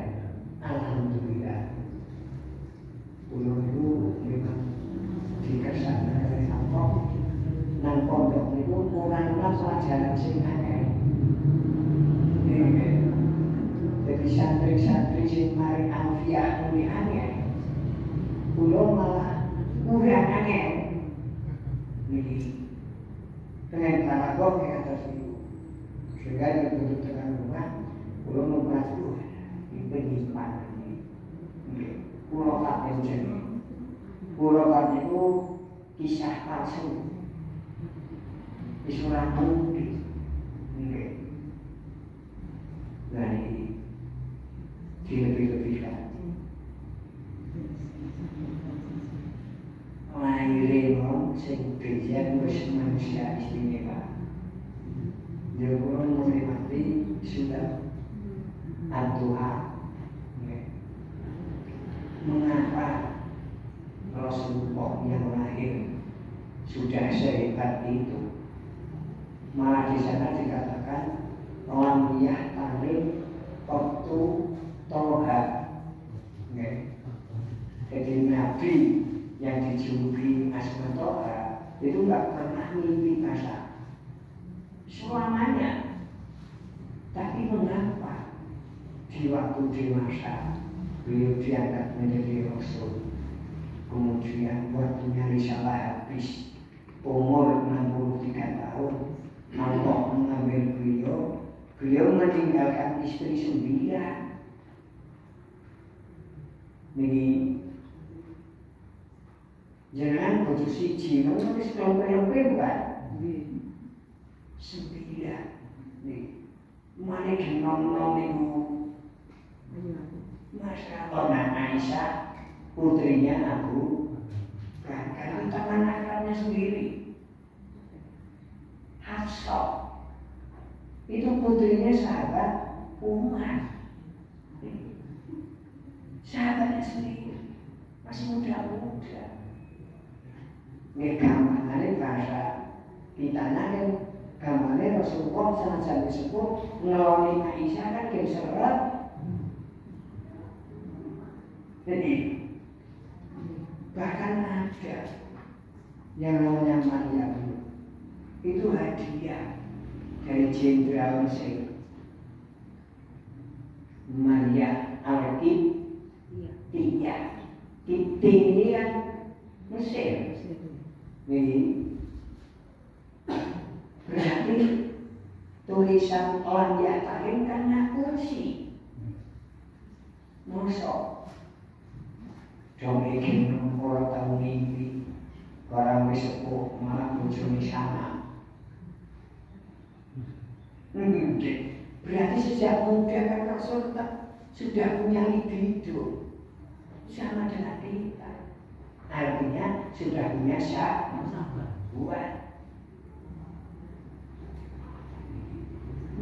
A: alhamdulillah. Pulau itu memang dikesan dari Hongkong. Nang pondok itu kurang-kurang pelajaran sing akeh. Jadi santri-santri sing mari alfiah muni akeh. Kulo malah kurang akeh. Niki dengan paragok yang atas itu. Sehingga itu dengan rumah kulo membantu penyimpanan ini. Kulo tak menjadi. Kulo tak itu kisah palsu. Isuran mungkin. Nah ini dilebih-lebihkan. Lahirnya orang sing biyen wis manusia istimewa. Dia kurang menikmati sudah Tuhan. Mengapa Rasulullah yang lahir sudah sehebat itu? Malah di sana dikatakan lam yahtamil waktu toha. Jadi Nabi yang dijuluki Asma Toha itu nggak pernah mimpi basah selamanya. Tapi mengapa di waktu dewasa beliau diangkat menjadi Rasul, kemudian waktunya risalah habis, umur 63 tahun, Allah mengambil beliau meninggalkan istri 9. Ini jangan bojo siji, wis kelompok-kelompok bukan? 9. Nih, mana genom-nom niku? Masya Allah, Aisyah putrinya Abu Bakar, teman akrabnya sendiri. Hafsah itu putrinya sahabat Umar, sahabatnya sendiri, masih muda-muda. Ini gambarnya bahasa kita nanti gambarnya Rasulullah sangat disebut ngeloni Aisyah kan keseret. Jadi bahkan ada yang namanya Maryam, itu hadiah dari Jenderal Mesir Maria Al-Qibtiyah. Qibti ini kan Mesir. Ini berarti tulisan lam ya'tarim karena kursi. Mosok Jombe kene ora tau mimpi barang wis sepuh malah bojone sana. Berarti sejak muda kan Rasul sudah punya libido sama dengan kita. Artinya sudah punya syahwat.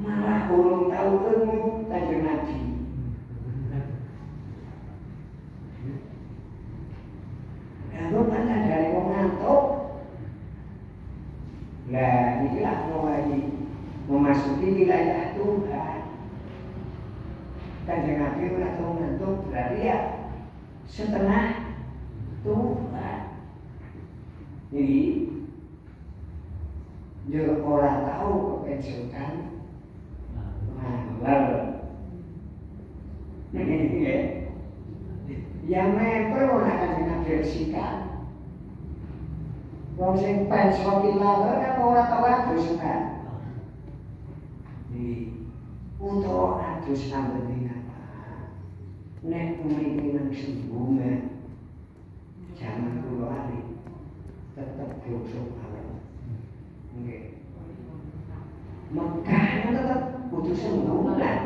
A: Malah belum tahu ilmu Kanjeng Nabi. Lalu kan dari wong ngantuk. Lah inilah mulai memasuki wilayah Tuhan. Kanjeng Nabi ora tau ngantuk berarti ya setengah Tuhan. Jadi dia orang tahu kepensiukan malam. Yang mepet orang Kanjeng Nabi resika. Wong sing pensiun pilar kan ora tau adus kan. Untuk adus sampeyan apa? Nek mriki nang sembungan zaman kula ali tetep bosok awak. Nggih. Mekah tetep kudu sembungan.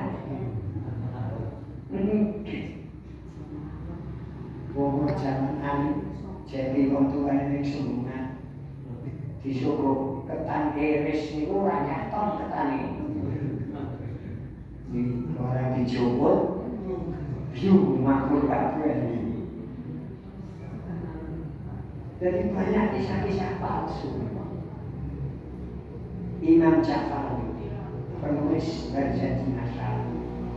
A: Wong zaman ali jadi wong tuane ning sembungan. Disuruh ketan iris niku ora nyaton ketane. Orang dijemput, makmur kabeh. Jadi banyak kisah-kisah palsu. Imam Ja'far, penulis Berjanji Nasr,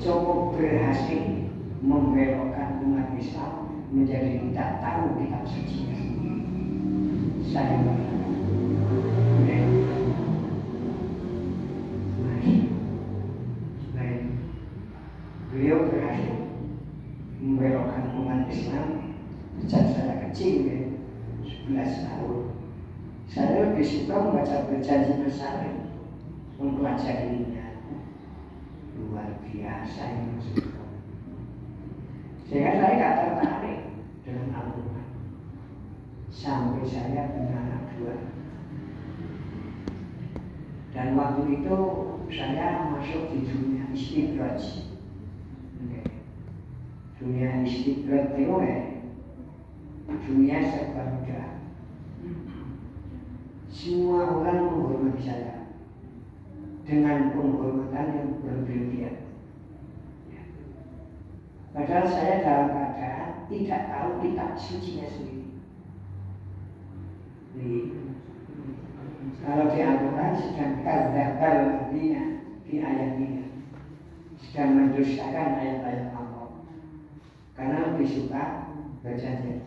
A: cukup berhasil membelokkan umat Islam menjadi tidak tahu kitab suci. Saya beliau berhasil membelokkan umat Islam sejak saya kecil ya, 11 tahun. Saya lebih suka membaca Berjanji Nasr, mempelajarinya. Luar biasa ini maksudnya. Sehingga saya tidak tertarik dengan Al-Quran. Sampai saya punya anak 2. Dan waktu itu saya masuk di dunia istidraj. Dunia istidraj itu dunia serba mudah. Semua orang menghormati saya dengan penghormatan yang berlebihan. Padahal saya dalam keadaan tidak tahu kitab sucinya sendiri. Kalau di Al-Quran sedang kadzdzabal ladzina di ayat ini sedang mendustakan ayat-ayat Allah. Karena lebih suka bacanya.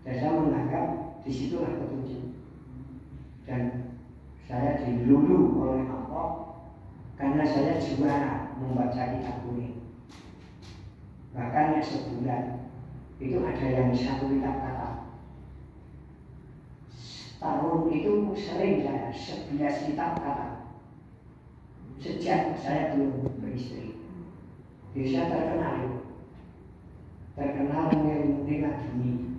A: Dan saya menganggap disitulah petunjuk. Dan saya dilulu oleh Allah karena saya juara membaca kitab kuning. Bahkan yang sebulan itu ada yang 1 kitab kata. Tahun itu sering saya 11 kitab kata. Sejak saya belum beristri. Jadi saya terkenal mengilmui dunia.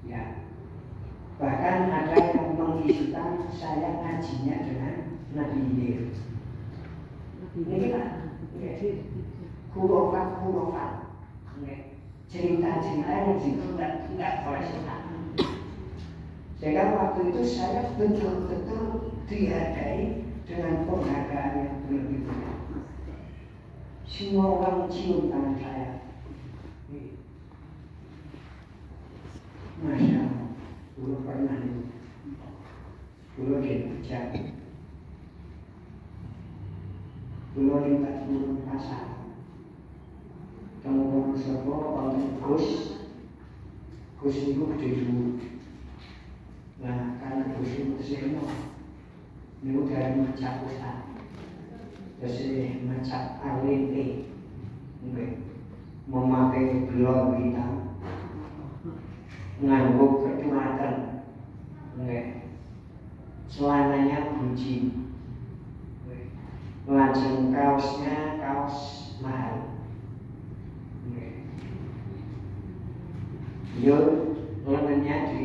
A: Ya. Bahkan ada yang mengisikan saya ngajinya dengan Nabi Hidir. Ini kan kurofat. Cerita-cerita yang tidak oleh setan. Sehingga waktu itu saya betul-betul dihargai dengan penghargaan yang berlebihan. Semua orang cium tangan saya. Masya Allah, dulu pernah itu. Dulu kerja. Dulu lipat turun pasar. Temu Sopo, Gus itu gede dulu. Nah, karena busu seno. Niku dari macak pusat. Terus macak alente. Nggih. Memakai blog hitam. Nganggo kecuratan. Nggih. Celananya buji. Lajeng kaosnya kaos mahal. Yo lengannya di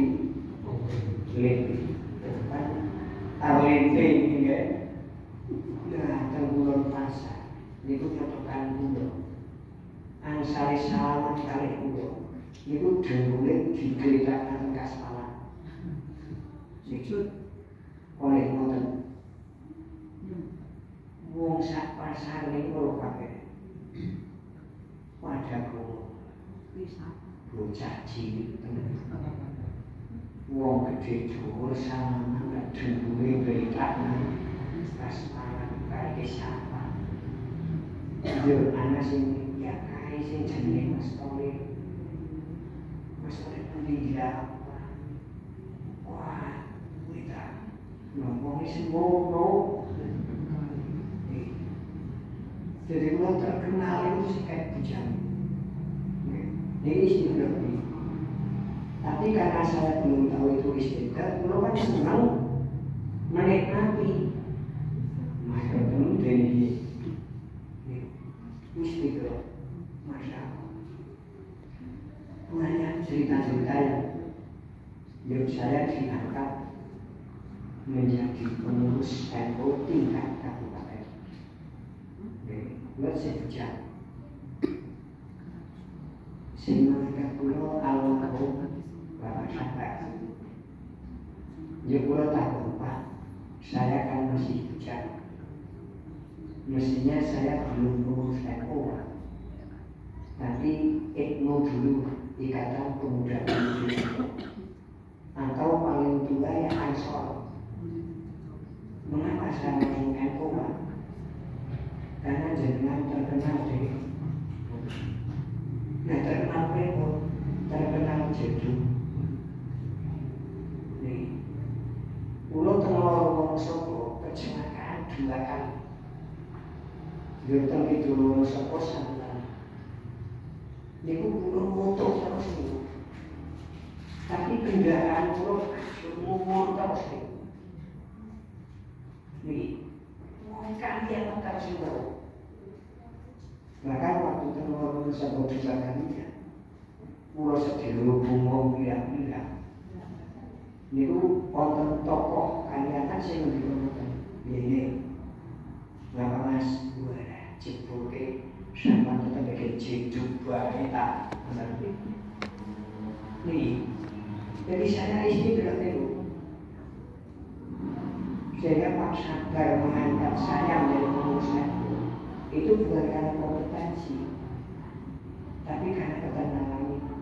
A: lente, arlente ini ya. Nah, tengkulon pasar, niku nyotokan kulo. Angsale salaman kali kulo, niku dengkule digelitakan kaspalan. Sujud oleh ngoten. Wong sak pasar niku kabeh. Wadah kulo. Bocah cilik tenan. Wong gedhe dhuwur salaman gak dengkule gelitakan kaspalan kali siapa. Yo ana sing ya kae sing jenenge Mas Tole. Mas Tole pendidikan. Wah, kita ngomong sing ngono. Jadi kalau terkenal itu sih kayak bujang. Ini istilah ini. Tapi karena saya belum tahu itu istilah, kalau kan senang menikmati. Maka itu dari istilah, masya Allah. Banyak cerita-cerita yang saya diangkat menjadi pengurus NU tingkat kabupaten. Buat saya bujang. Sehingga pulau almarhum Bapak Sampai. Ya pulau tak lupa, saya kan masih bujang. Mestinya saya belum pengurus NU, tapi IPMU dulu, Ikatan Pemuda Indonesia, atau paling tua ya Ansor. Mengapa saya masuk NU, Pak? Karena jenengan terkenal dari terkenal Prebo, terkenal Jeduk. Nih, pulau Telur Wonosobo kecelakaan 2 kali. Yaitu itu Wonosobo sampai. Niku pulau motor terus nih. Tapi kendaraan pulau umur terus nih. Nih. Kalian antar semua. Bahkan waktu Telur Wonosobo 2 kalinya, pulau sedelo bunga bilang-bilang. Niku wonten tokoh kalian kan sing ngendika ini. Bapak Mas, wah cipuke sama tetep jeduk bae tak. Nih. Jadi saya istiqlal itu. Saya Pak Sabar mengangkat saya menjadi pengurus NU itu bukan karena kompetensi, tapi karena ketenangan itu.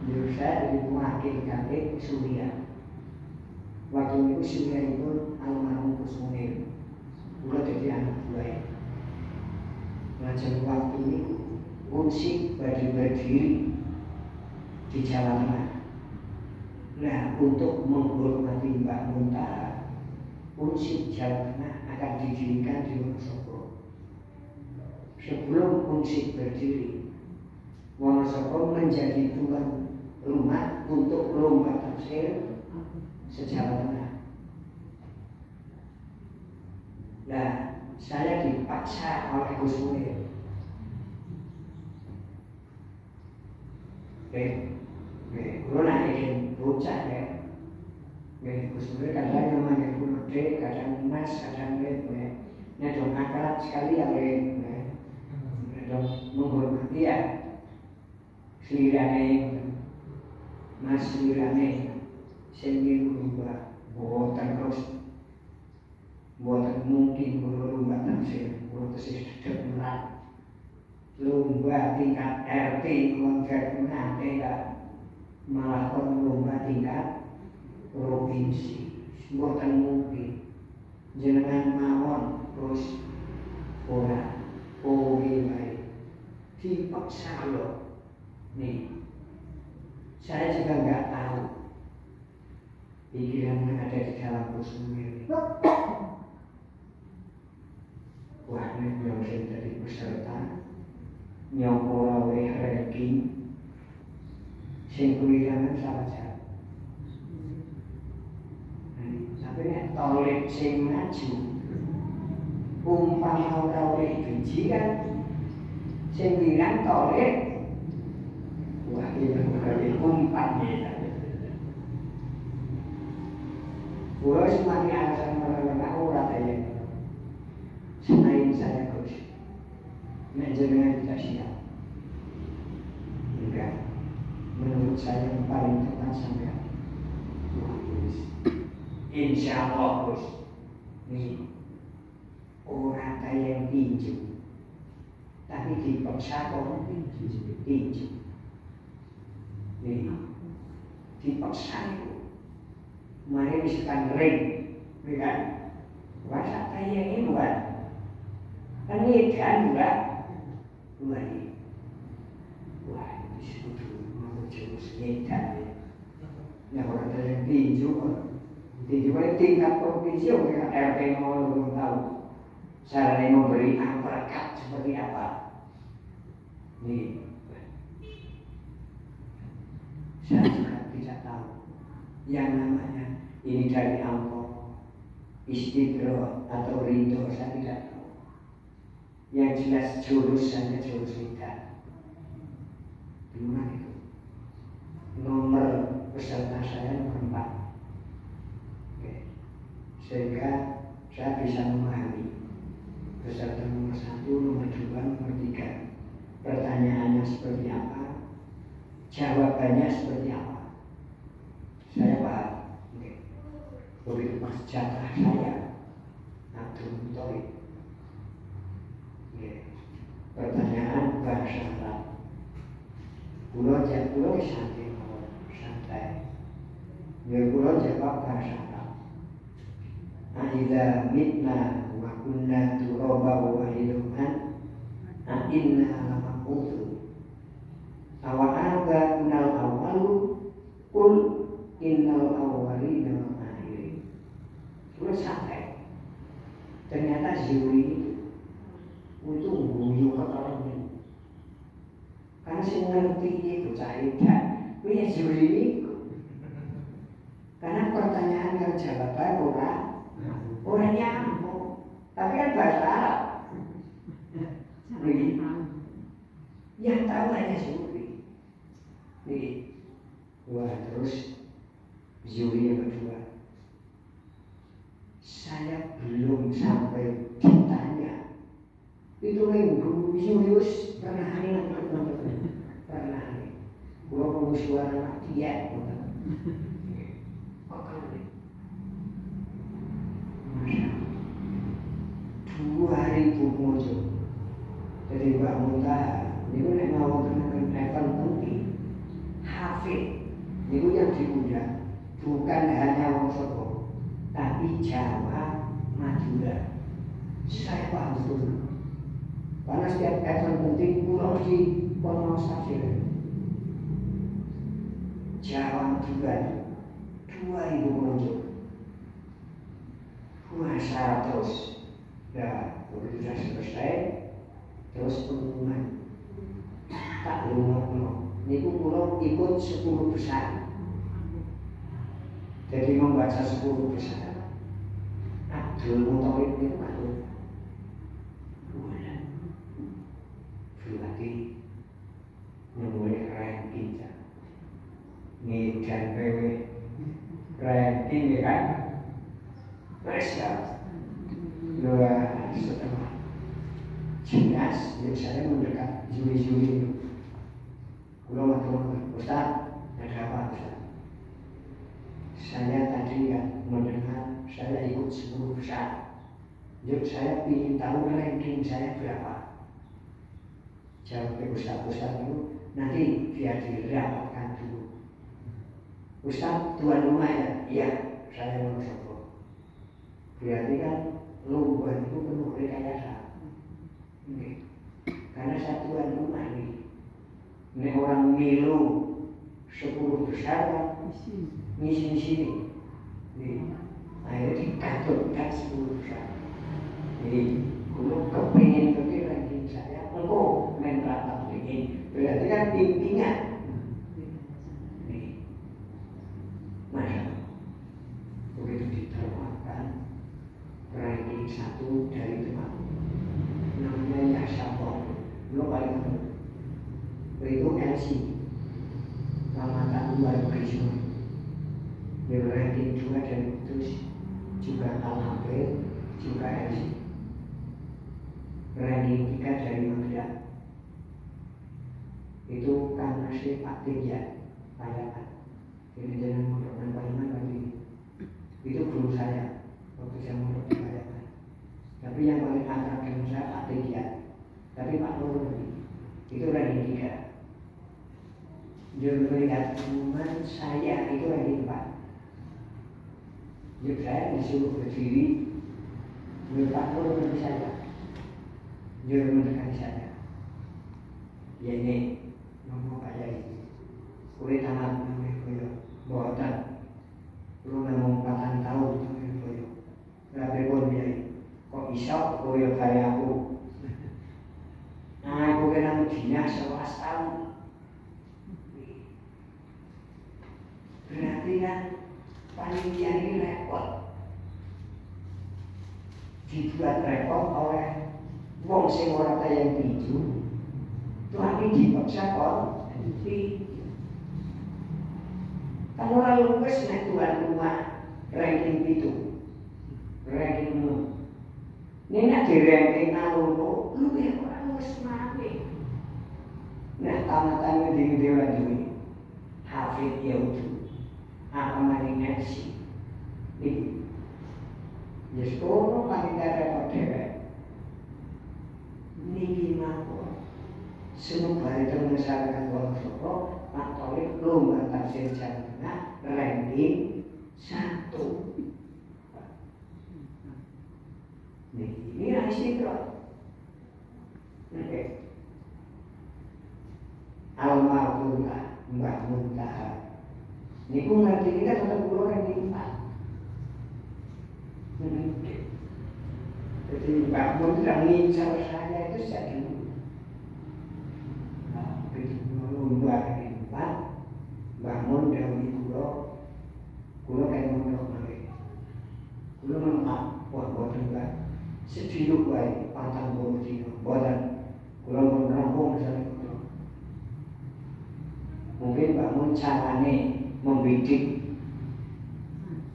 A: Dulu saya jadi mewakilkan Surya. Waktu itu Surya itu almarhum Gus Munir, udah jadi anak buah. Lajeng waktu itu Unsik berdiri di Jawa Tengah. Nah, untuk menghormati Mbak Muntah, Unsik Jawa Tengah akan didirikan di Wonosobo. Sebelum Unsik berdiri, Wonosobo menjadi tuan rumah untuk lomba tafsir se-Jawa Tengah. Nah, saya dipaksa oleh Gus Munir. Kalau nak ingin bocah ya. Gus Munir kadang namanya Gunung D, kadang Mas, kadang Red. Ini dong akarat sekali ya Red. Dong menghormati ya. Selirane, Mas selirane, sehingga berubah, buatan terus, buatan mungkin berubah tafsir, buatan sedikit berat. Lomba tingkat RT, konvertnya tidak malah lomba tingkat provinsi, buatan mungkin jenengan mawon terus ora oke baik dipaksa loh. Nih saya juga nggak tahu pikiran yang ada di dalam personil. Wah, ini yang dari peserta nyokol oleh ranking sing kuliahan saja. Tapi nek tolek sing maju umpama ora oleh biji kan sing bilang tolek wah iki kali umpan ya. Gua semakin alasan menerima ora daya. Selain saya Gus, nek jenengan tidak siap. Enggak. Menurut saya yang paling tepat sampai wah Gus. Insya Allah Gus. Nih orang kaya yang tinju, tapi dipaksa orang tinju. Nih dipaksa itu. Mari misalkan ring, kan? Wasa kaya ini bukan, kan ini kan bukan, wah disebut mau jauh sekitar ya. Nah orang kaya tinju kan tingkat provinsi, orang RT mau belum tahu caranya memberi angkat seperti apa. Nih, saya juga tidak tahu yang namanya ini dari angkot istidro atau ridho, saya tidak tahu. Yang jelas jurusannya jurus lidah. Di mana itu? Nomor peserta saya nomor 4. Oke. Sehingga saya bisa memahami peserta nomor 1, nomor 2, nomor 3. Pertanyaannya seperti apa? Jawabannya seperti apa? Saya paham. Begitu pas jatah saya Abdul Muthalib. Pertanyaan bahasa Arab. Pulau santai. Pulau jawab bahasa Arab. Aida mitna wa kunna turaba wa iluman inna lamaqutu awa aga kunal awalu kul innal awalina wa akhirin. Terus sampai ternyata Zuri itu guyu ke orang ini. Karena saya ngerti itu cairan punya Zuri itu. Karena pertanyaan yang jawaban orang nyambung, tapi kan bahasa Arab. Yang tahu hanya Zuri. Wah terus Zuri yang kedua, saya belum sampai ditanya itu minggu Yuyus pernah ini pernah ini gua mau suara dia kok kali 2000 muncul jadi Mbak Muta itu nek mau tenaga event penting hafid itu yang diundang bukan hanya wong Solo tapi Jawa, Madura. Saya paham betul. Karena setiap event penting pulau di Wonosalam, Jawa, Madura, 2000 pengunjung. Puasa terus. Ya, begitu sudah selesai, terus pengumuman. Tak lumah-lumah. Niku pulau ikut 10 besar. Jadi membaca 10 besar. Abdul Muthalib itu kalau bulan berarti mulai ranking ngedan pewe ranking ya kan Masya luar setelah jelas yang saya mendekat juri-juri itu kalau matur Ustaz ada apa Ustaz? Saya tadi mendengar saya ikut 10 besar. Jadi saya ingin tahu ranking saya berapa. Jawab Ustaz itu nanti biar dirapatkan dulu. Ustaz tuan rumah ya? Iya, saya mau sopo. Berarti kan lomba itu penuh rekayasa. Karena saya tuan rumah ini. Ini orang milu 10 besar kan ngisi sini. Akhirnya dikatutkan 10 jam. Jadi kalau kepingin pergi ranking saya, engkau main rapat ini berarti kan bimbingan. Masa begitu diterapkan ranking 1 dari teman namanya Yasabong, belum paling ketemu. Itu LC Ramatan luar Krisma. Dia ranking 2 dari Kudus, juga Al-Hafid, juga LC. Ranking 3 dari Magelang. Itu kan masih Pak Tinggi Payakan. Jadi jangan mondok Payakan lagi. Itu guru saya waktu saya mondok di Payakan. Tapi yang paling akrab dengan saya Pak Tinggi. Tapi Pak Nur itu ranking 3. Dia melihat teman saya itu ranking 4. Jadi saya disuruh berdiri, Pak Nur mendekati saya. Dia mendekati saya. Ya ini ngomong kayak ini. Kue tamat namanya koyo, boten. Lu ngomong 4 tahun namanya koyo. Berapa pun dia. Kok bisa koyo kayak aku? Nah, aku kena dinas 11 tahun. Berarti kan panitia ini repot. Dibuat repot oleh wong sing ora tayang pinju. Tuhan ini dipaksa kon. Kalau lalu wis nek tuan rumah ranking itu, ranking lu. Nek di ranking naluru, lu ya ora wis mati. Nah, tamatane di dewan duwe. Hafid ya utuh. Apa maning nasi. Iki. Yes, kono paling repot dhewe. Niki mawon. Semoga itu masyarakat Wonosobo Pak Tolik lomba tafsir Jawa Tengah ranking 1. Ini istiqroh. Oke. Almarhumah Mbah Muntaha. Niku ngerti ini kan tetap pulau ranking 4. Jadi Mbah Muntaha ngincar saya itu sejak dulu. Lomba ranking 4, bangun dahulu kulo kayak mondok malih. Kulo memang boten Mbak. Sediluk wae 40 dino. Boten. Kulo mun rampung misalnya kulo. Mungkin bangun carane membidik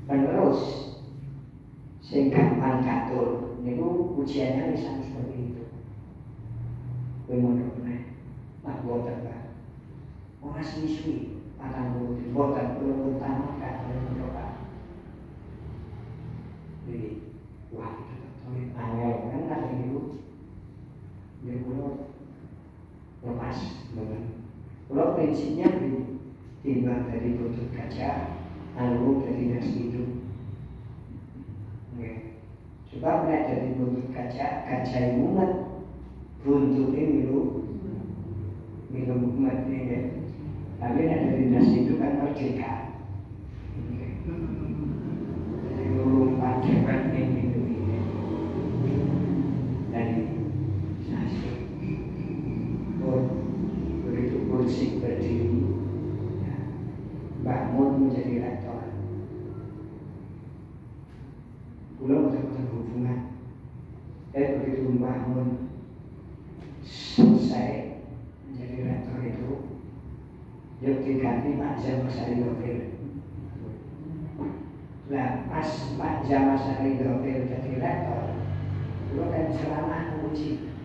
A: penerus sing gampang gatul. Niku ujiannya misalnya seperti itu. Kowe mondok meneh. Pak boten Mbak. Orang suwi-suwi, patang bulu, botan, bulu utama, kata mencoba. Jadi, wah itu tulis angel kan ada itu. Jadi pulau lepas, bukan. Pulau prinsipnya timbang dari buntut gajah, lalu dari nasi itu. Oke. Sebab nek dari buntut gajah yang mumet, buntutnya minum umat ini ya. Tapi dari nasi itu kan merdeka. Jadi lompat hebat ini dari nasi. Begitu kursi berdiri, bangun menjadi rektor. Pulau betul-betul hubungan. Begitu bangun selesai menjadi rektor itu. Yuk diganti Pak Jamasari Gofil. Nah, pas Pak Jamasari Gofil jadi rektor, lu kan selama uji.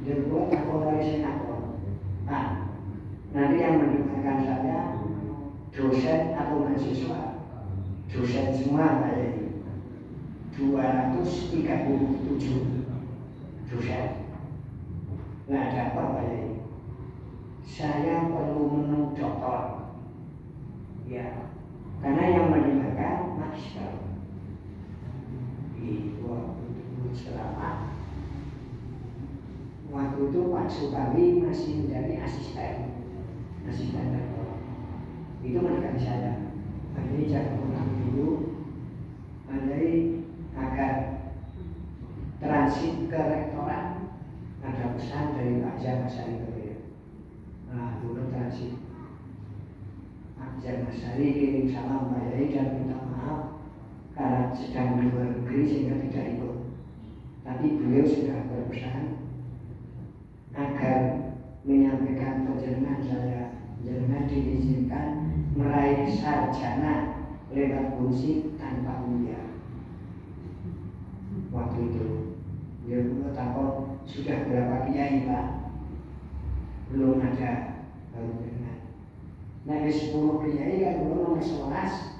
A: Dan gua takut dari senakon. Pak, nanti yang mendengarkan saya dosen atau mahasiswa, dosen semua kayak ini. 237 dosen. Nggak dapat kayak ini. Saya perlu menu doktor, ya, karena yang mendengarkan magister. Itu selama waktu itu Pak Sukawi masih menjadi asisten doktor. Itu mendekati saya. Akhirnya jangan pulang dulu, Jamasari kirim salam Pak Yai dan minta maaf karena sedang di luar negeri sehingga tidak ikut. Tapi beliau sudah berpesan agar menyampaikan penjelasan saya, jangan diizinkan meraih sarjana lewat musik tanpa kuliah. Waktu itu beliau takut sudah berapa kiai Pak? Belum ada, baru dengar. Nah, 10 kiai kan belum nomor 11,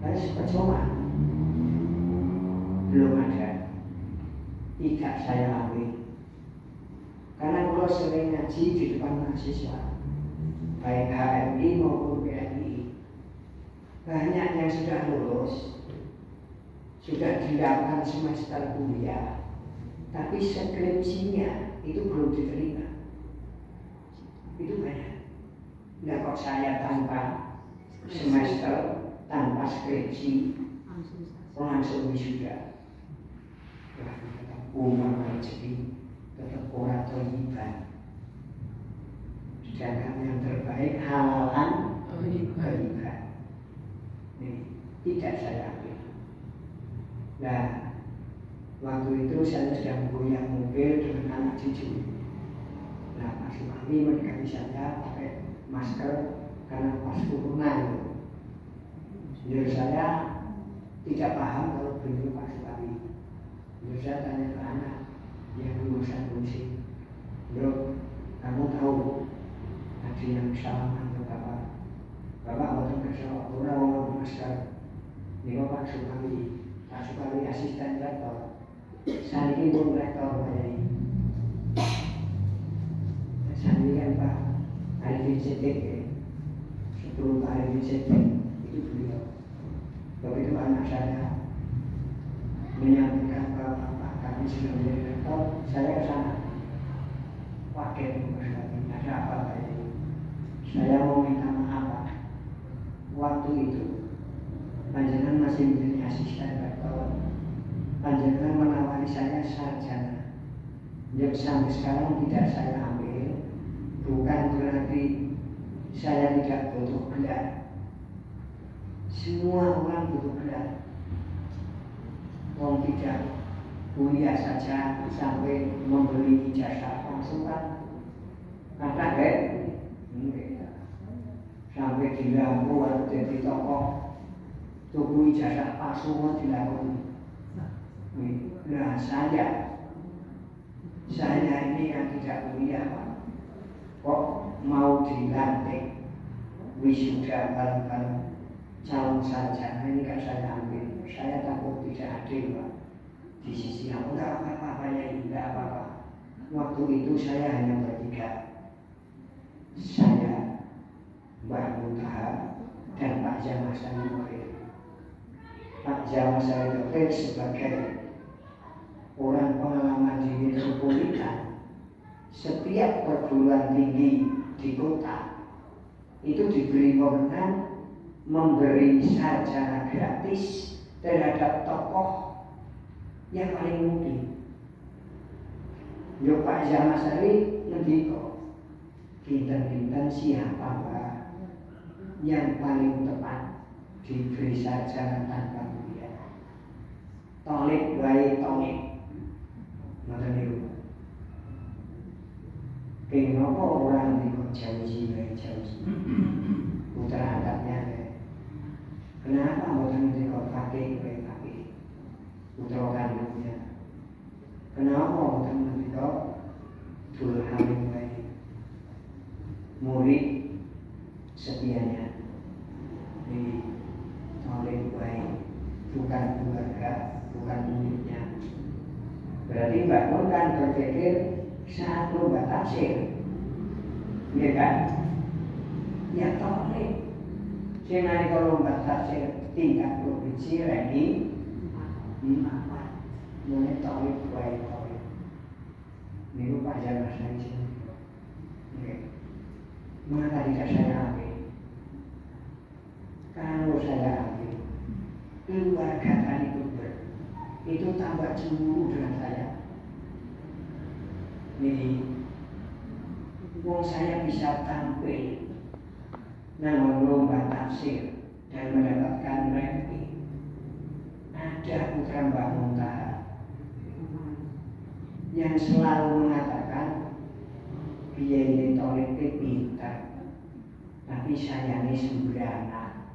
A: harus percuma. Belum ada, tidak saya ambil. Karena kalau sering ngaji di depan mahasiswa, baik HMI maupun PMI, banyak yang sudah lulus, sudah 8 semester kuliah, tapi skripsinya itu belum diterima. Itu banyak. Nah kok saya tanpa semester, tanpa skripsi, langsung wisuda. Wah, tetap umar rezeki, tetap orang terlibat. Sedangkan yang terbaik halalan terlibat. Ini tidak saya ambil. Nah, waktu itu saya sedang goyang mobil dengan anak cucu. Nah, Pak Suami mendekati saya pakai masker karena pas corona itu. Jadi saya tidak paham kalau beliau Pak Suami. Jadi saya tanya ke anak yang lulusan musik, bro, kamu tahu tadi yang salaman ke Bapak? Bapak waktu kerja orang ngomong masker. Ini Pak Suami, Pak Suami asisten rektor. Saya ini pun rektor Pak Yai. Saya kan Pak Arifin Cetek ya. Sebelum Pak Arifin Cetek itu beliau. Begitu anak saya menyampaikan bahwa kami sudah menjadi rektor, saya ke sana. Wakil Universitas, ada apa Pak Yai? Saya mau minta maaf Pak. Waktu itu panjenengan masih menjadi asisten rektor. Panjenengan menawari saya sarjana. Yang sampai sekarang tidak saya ambil. Bukan berarti saya tidak butuh gelar. Semua orang butuh gelar. Wong tidak kuliah saja sampai membeli ijazah langsung kan? Kata sampai dilampu atau jadi tokoh tuku ijazah palsu mau dilakukan. Nah saya ini yang tidak kuliah Pak. Kok mau dilantik wisuda bareng-bareng calon sarjana ini kan saya ambil. Saya takut tidak adil Pak. Di sisi yang enggak apa-apa ya, enggak apa-apa. Waktu itu saya hanya bertiga. Saya, Mbak Muntaha, dan Pak Jamasari Dokter. Pak Jamasari Dokter sebagai orang pengalaman di metropolitan, setiap perguruan tinggi di kota itu diberi wewenang memberi sarjana gratis terhadap tokoh yang paling mungkin. Yo Pak Jamasari ngendika, pinten-pinten siapa Pak yang paling tepat diberi sarjana tanpa kuliah. Tolik wae tolik. Ngoten niku. Kenapa orang di jauhi wae jauhi? Putra angkatnya. Kenapa mboten dikok pakai wae pakai? Putra kandungnya. Kenapa mboten dikok dul hamil wae? Murid setianya di tolik wae, bukan keluarga, bukan muridnya. Berarti Mbak Mun kan berpikir saat lomba tafsir, ya kan? Ya tolik. Sehingga kalau lomba tafsir tingkat provinsi ranking 4, mulai tolik wae tolik. Ini Pak Jamasari sini. Mengapa tidak saya ambil? Kalau saya ambil, keluarga tadi itu tambah cemburu dengan saya. Jadi, wong saya bisa tampil namun lomba tafsir dan mendapatkan ranking. Ada putra Mbak Muntaha yang selalu mengatakan dia ini toleknya pintar, tapi saya ini sembrana.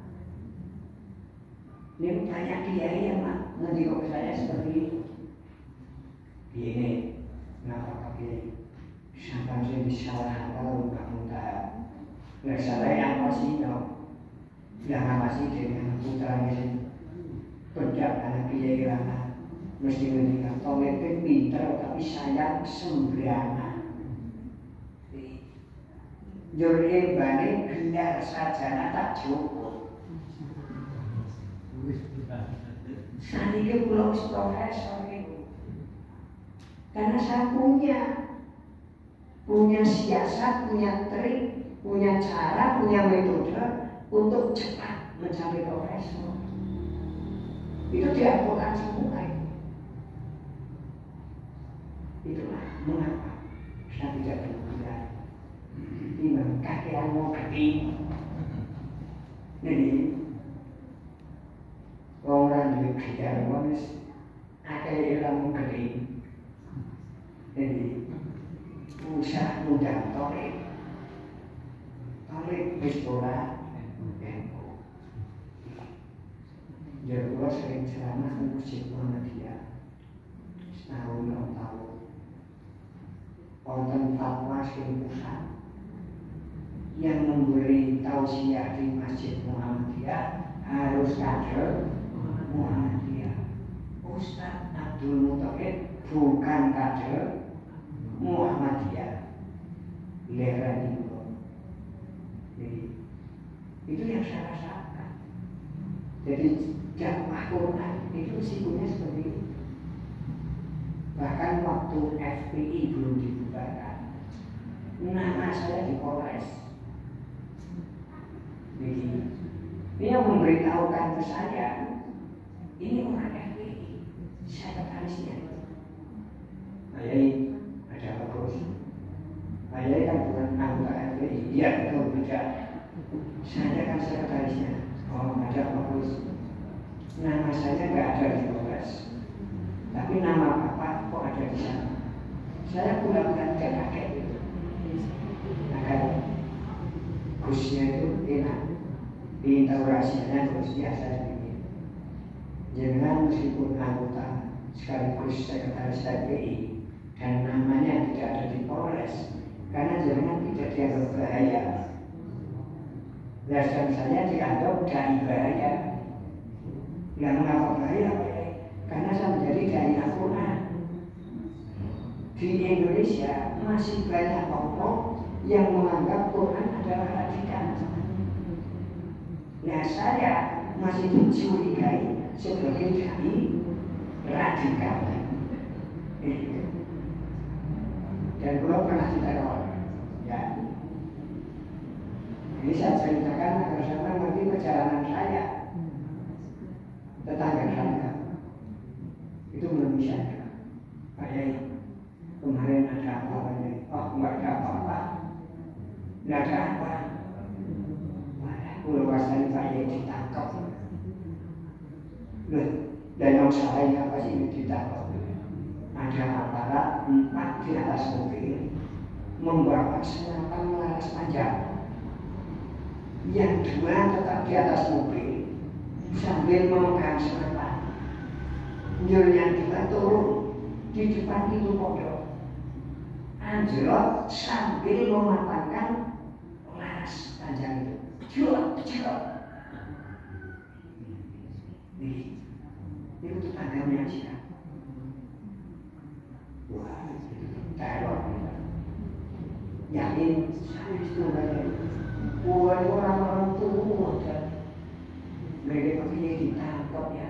A: Ini banyak dia yang nanti kok saya seperti ini. Ini kenapa pakai sampai saya disalahkan kalau Mbak Muntaha? Nggak salah yang masih yang masih dengan putranya sih. Berjak anak dia irana mesti mendengar toleknya pintar, tapi saya sembrana. Jurni bani gelar sarjana tak cukup. Saniki pulau profesor itu. Karena saya punya siasat, punya trik, punya cara, punya metode untuk cepat mencapai profesor. Itu dilakukan semua itu. Itulah mengapa saya tidak berguna. Timbang kakean mau gede. Jadi orang duwe gelar wis akeh ilmu gede. Jadi usah mudah tolek wis ora tempo. Jadi gua sering ceramah di Masjid Muhammadiyah setahun 2 tahun. Wonten fatwa sing pusat yang memberi tausiah di Masjid Muhammadiyah harus kader Muhammadiyah. Ustaz Abdul Muthalib bukan kader Muhammadiyah. Lerani itu. Jadi itu yang saya rasakan. Jadi dakwah Quran itu risikonya seperti itu. Bahkan waktu FPI belum dibubarkan, nama saya di Polres. Jadi dia memberitahukan ke saya, ini orang FPI, sekretarisnya. Ayai, ada apa bos? Ayai kan bukan anggota FPI, iya betul tidak. Saya kan sekretarisnya. Oh, ada apa bos? Nama saya nggak ada di Polres, tapi nama Bapak kok ada di sana. Saya pura-pura tidak kaget itu, agar Gusnya itu enak, diinterogasinya terus biasa begini. Jangan meskipun anggota sekaligus sekretaris FPI dan namanya tidak ada di Polres, karena jangan tidak dianggap bahaya. Dan saya dianggap dai bahaya. Yang mengapa bahaya? Karena saya menjadi dai Al-Quran. Di Indonesia masih banyak kelompok yang menganggap Quran adalah radikal. Nah, saya masih dicurigai sebagai dai radikal. Dan belum pernah diteror. Ya. Ini saya ceritakan agar sama mengerti perjalanan saya. Tetangga saya itu belum bisa. Pak Yai, kemarin ada apa Pak Yai? Oh, nggak ada apa-apa. Nggak ada apa. Ulasan Pak Yai ditangkap. Loh, dan yang salahnya apa sih ditangkap? Ada aparat 4 di atas mobil membawa senapan laras panjang. Yang 2 tetap di atas mobil sambil memegang senapan. Yang 2 turun di depan pintu pondok. Anjlok sambil mematangkan laras panjang itu. Jelek. Ini tetangganya aja. Wah, teror. Yakin saya itu orang-orang tua kan. Mereka kepingin ditangkap ya.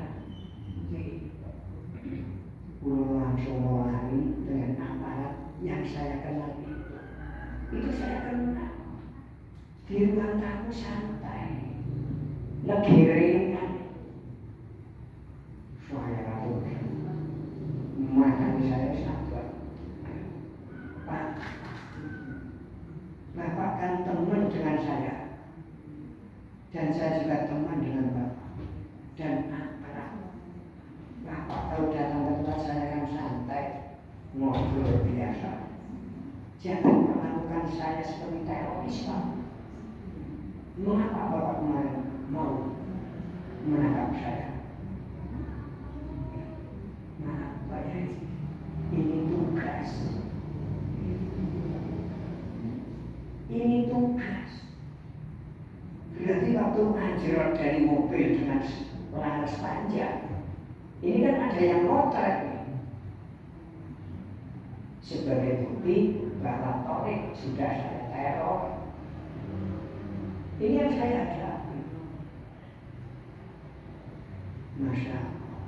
A: Pulau langsung melari dengan aparat yang saya kenal itu. Itu saya kenal. Di ruang tamu santai, lagi ringan. Saya harus makan saya sabar. Pak, Bapak kan teman dengan saya. Dan saya juga teman dengan Bapak dan akrab. Bapak kalau datang ke tempat saya kan santai, ngobrol biasa. Jangan perlakukan saya seperti teroris, Pak. Mengapa Bapak kemarin mau menangkap saya? Maaf Pak Yai, ini tugas. Ini tugas. Berarti waktu anjlok dari mobil dengan laras panjang, ini kan ada yang motret nih. Sebagai bukti bahwa Torik sudah saya teror. Ini yang saya hadapi. Masya Allah.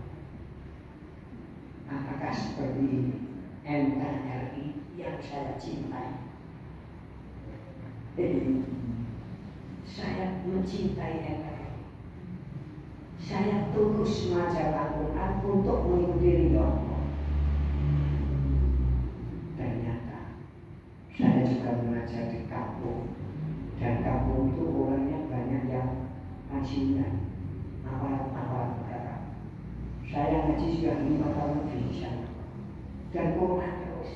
A: Apakah seperti ini NKRI yang saya cintai? Saya mencintai NKRI. Saya tulus mengajar Al-Quran untuk mengikuti ridho Allah. Ternyata saya juga mengajar di kampung, dan kampung itu orangnya banyak yang kajian, awal-awal mereka. Saya ngaji sudah 5 tahun lebih di sana, dan Quran terus.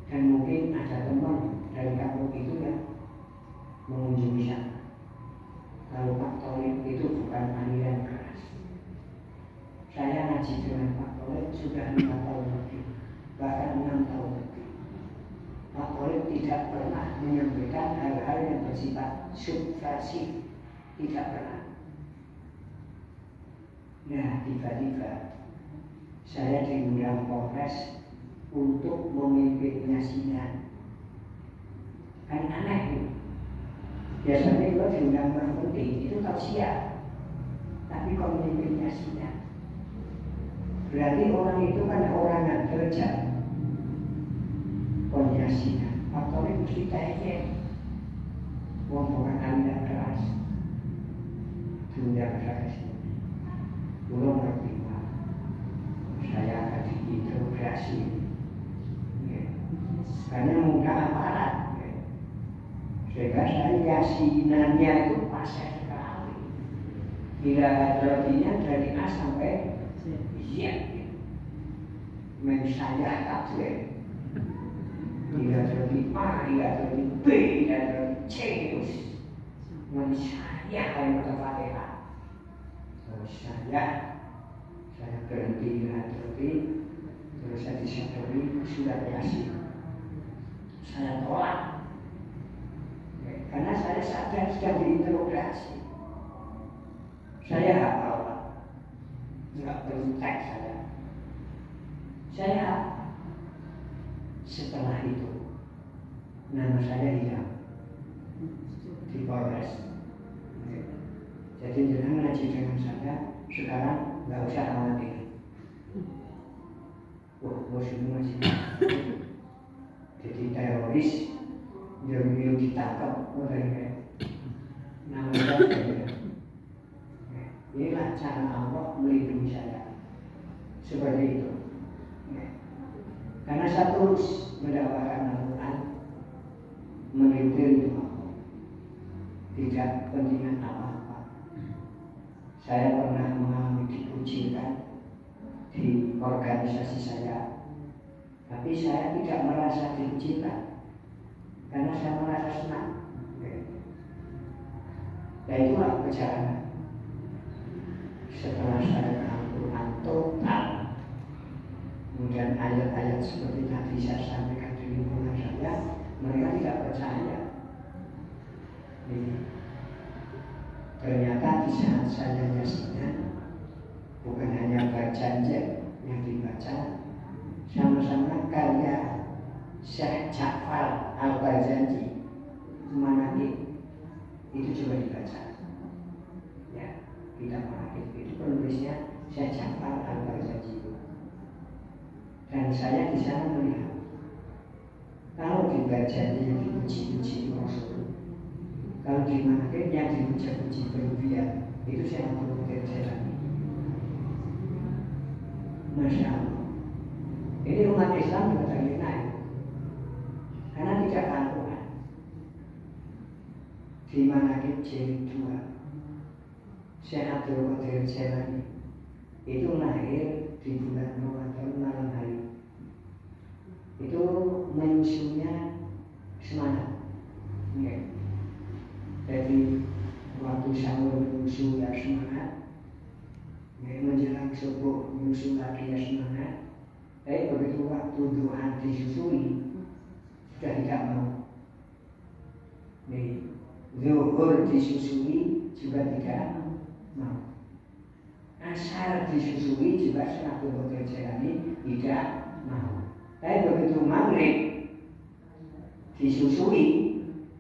A: Dan mungkin ada teman dari kampung itu yang mengunjungi sana. Kalau Pak Tolik itu bukan aliran keras. Saya ngaji dengan Pak Tolik sudah 5 tahun lebih, bahkan 6 tahun lebih. Pak Tolik tidak pernah menyampaikan hal-hal yang bersifat subversif, tidak pernah. Nah, tiba-tiba saya diundang Polres untuk memimpin yasinan. Kan aneh nih. Biasanya kalau diundang orang penting itu tausiah, tapi kok memimpin yasinan? Berarti orang itu kan orang yang derajat. Yasinan, faktornya mesti kayaknya ngomongkan anda keras. Dunia keras. Belum ngerti. Saya akan diinterogasi. Karena muka aparat. Sehingga saya yasinannya itu pasir sekali. Bila hadratinya dari A sampai Z. Saya takdir. Tidak terjadi A, tidak terjadi B, tidak terjadi C. Saya yang berfatihah. Saya berhenti terhenti, terus saya disadari sudah yasin. Saya tolak, karena saya sadar sudah diinterogasi. Saya hafal, nggak perlu teks saya. Saya setelah itu nama saya hilang di Polres. Jadi jangan ngaji dengan saya sekarang, nggak usah khawatir. Bos ini masih jadi teroris, nyuruh ditangkap oleh nama saya. Inilah cara Allah melindungi saya seperti itu. Karena saya terus mendapatkan Al-Quran, mengikuti Allah, tidak kepentingan apa-apa. Saya pernah mengalami dikucilkan di organisasi saya, tapi saya tidak merasa dikucilkan, karena saya merasa senang. Dan itulah perjalanan. Setelah saya Al-Quran total, kemudian ayat-ayat seperti tadi saya sampaikan di lingkungan saya, mereka tidak percaya. Ternyata di saat saya yasinan, bukan hanya berjanji yang dibaca, sama-sama karya Syekh Ja'far Al-Barzanji, Manaqib, itu juga dibaca. Ya, kita Manaqib itu penulisnya Syekh Ja'far Al-Barzanji. Dan saya di sana melihat, kalau dibaca yang dipuji-puji Rasul, kalau di Manaqib yang dipuji-puji berlebihan, itu saya perlu jalan. Masya Allah. Ini umat Islam juga terhina, karena tidak Al-Quran. di mana jilid 2 Syekh Abdul Qadir Jailani itu lahir di bulan Ramadan malam hari. Itu menyusunya semangat. Jadi waktu sahur menyusu ya semangat, menjelang subuh menyusu lagi ya semangat. Tapi begitu waktu duha disusui sudah tidak mau. Zuhur disusui juga tidak mau. Asar disusui juga Syekh Abdul Qadir Jailani tidak mau. Tapi begitu maghrib disusui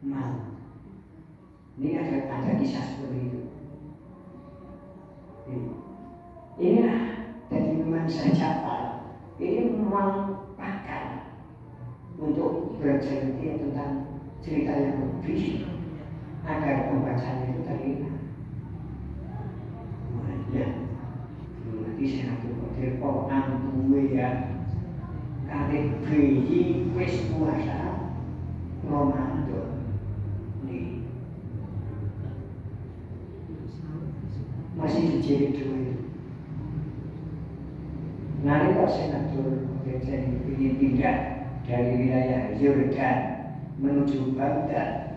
A: mau. Ini ada kisah seperti itu. Inilah jadi memang saya capai. Ini memang pakar untuk bercerita tentang cerita yang lebih agar pembacanya itu terlihat. Makanya nanti saya berpikir orang gue ya kali bayi wis puasa Ramadan nih masih dijilid 2 itu. Nanti kalau saya ingin pindah dari wilayah Yordan menuju Baghdad,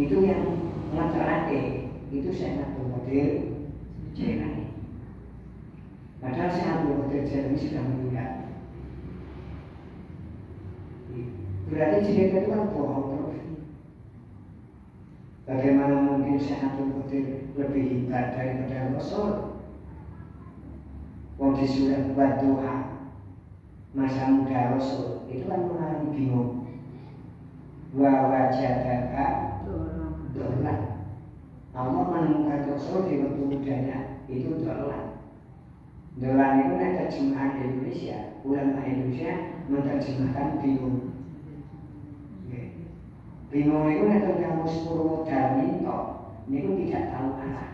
A: itu yang ngeterake itu Syekh Abdul Qadir Jailani. Padahal Syekh Abdul Qadir Jailani sudah meninggal. Berarti cerita itu kan bohong terus. Bagaimana mungkin Syekh Abdul Qadir lebih hebat daripada Rasul? Wong disuruh buat doa masa muda Rasul itu kan mengalami bingung. Wa wajadaka dolan. Allah menemukan Rasul di waktu mudanya itu dolan. Dolan itu ada terjemahan Indonesia. Ulama Indonesia menerjemahkan bingung. Bingung itu ada kamus Purwodani ini tidak tahu arah.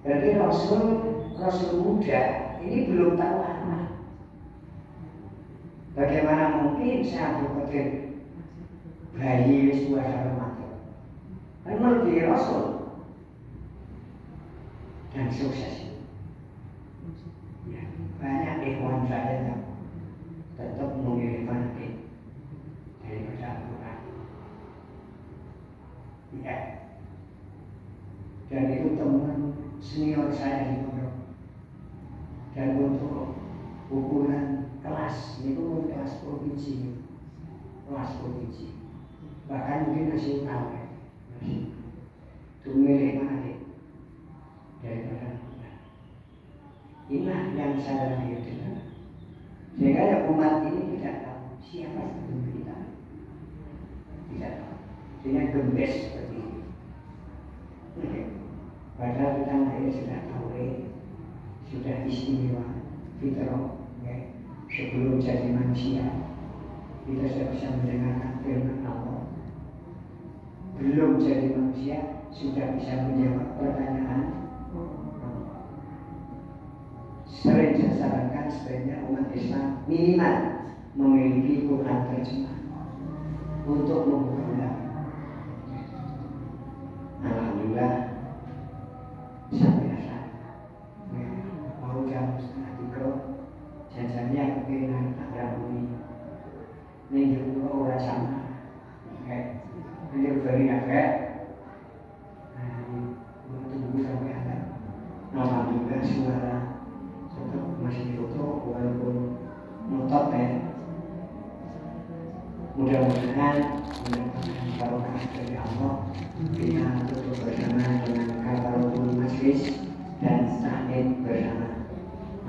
A: Berarti Rasul muda ini belum tahu arah. Bagaimana mungkin Syekh Abdul Qadir bayi wis puasa Ramadan? Kan melebihi Rasul dan sukses. Ya, banyak ikhwan saya yang tetap memilih fanatik daripada Al-Quran. Ya. Dan itu teman senior saya di pondok. Dan untuk ukuran kelas, itu pun kelas provinsi. Bahkan mungkin nasional ya. Itu milih mana deh? Daripada Al-Quran. Inilah yang saya lahirkan. Sehingga ya umat ini tidak tahu siapa sebelum kita. Tidak tahu. Sehingga gembes seperti ini. Padahal kita lahir sudah tahu, sudah istimewa, fitrah. Sebelum jadi manusia, kita sudah bisa mendengarkan firman Allah. Belum jadi manusia, sudah bisa menjawab pertanyaan. Sering saya sarankan sebaiknya umat Islam minimal memiliki Quran terjemah untuk membuka ulang. Alhamdulillah sampai asal mau jam 2:30 jajannya kepengen tak buni ini juga orang sama ini beri agak tunggu sampai ada. Alhamdulillah suara tetap masih foto walaupun motot ya. Mudah-mudahan mendapatkan barokah dari Allah. Kita tutup bersama dengan kafarul majlis dan tahmid bersama.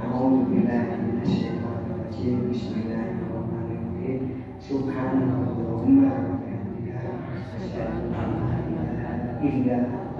A: A'udzubillahi minasyaitonir rajim. Bismillahirrahmanirrahim. Subhanallahumma wa bihamdika asyhadu an la ilaha illa anta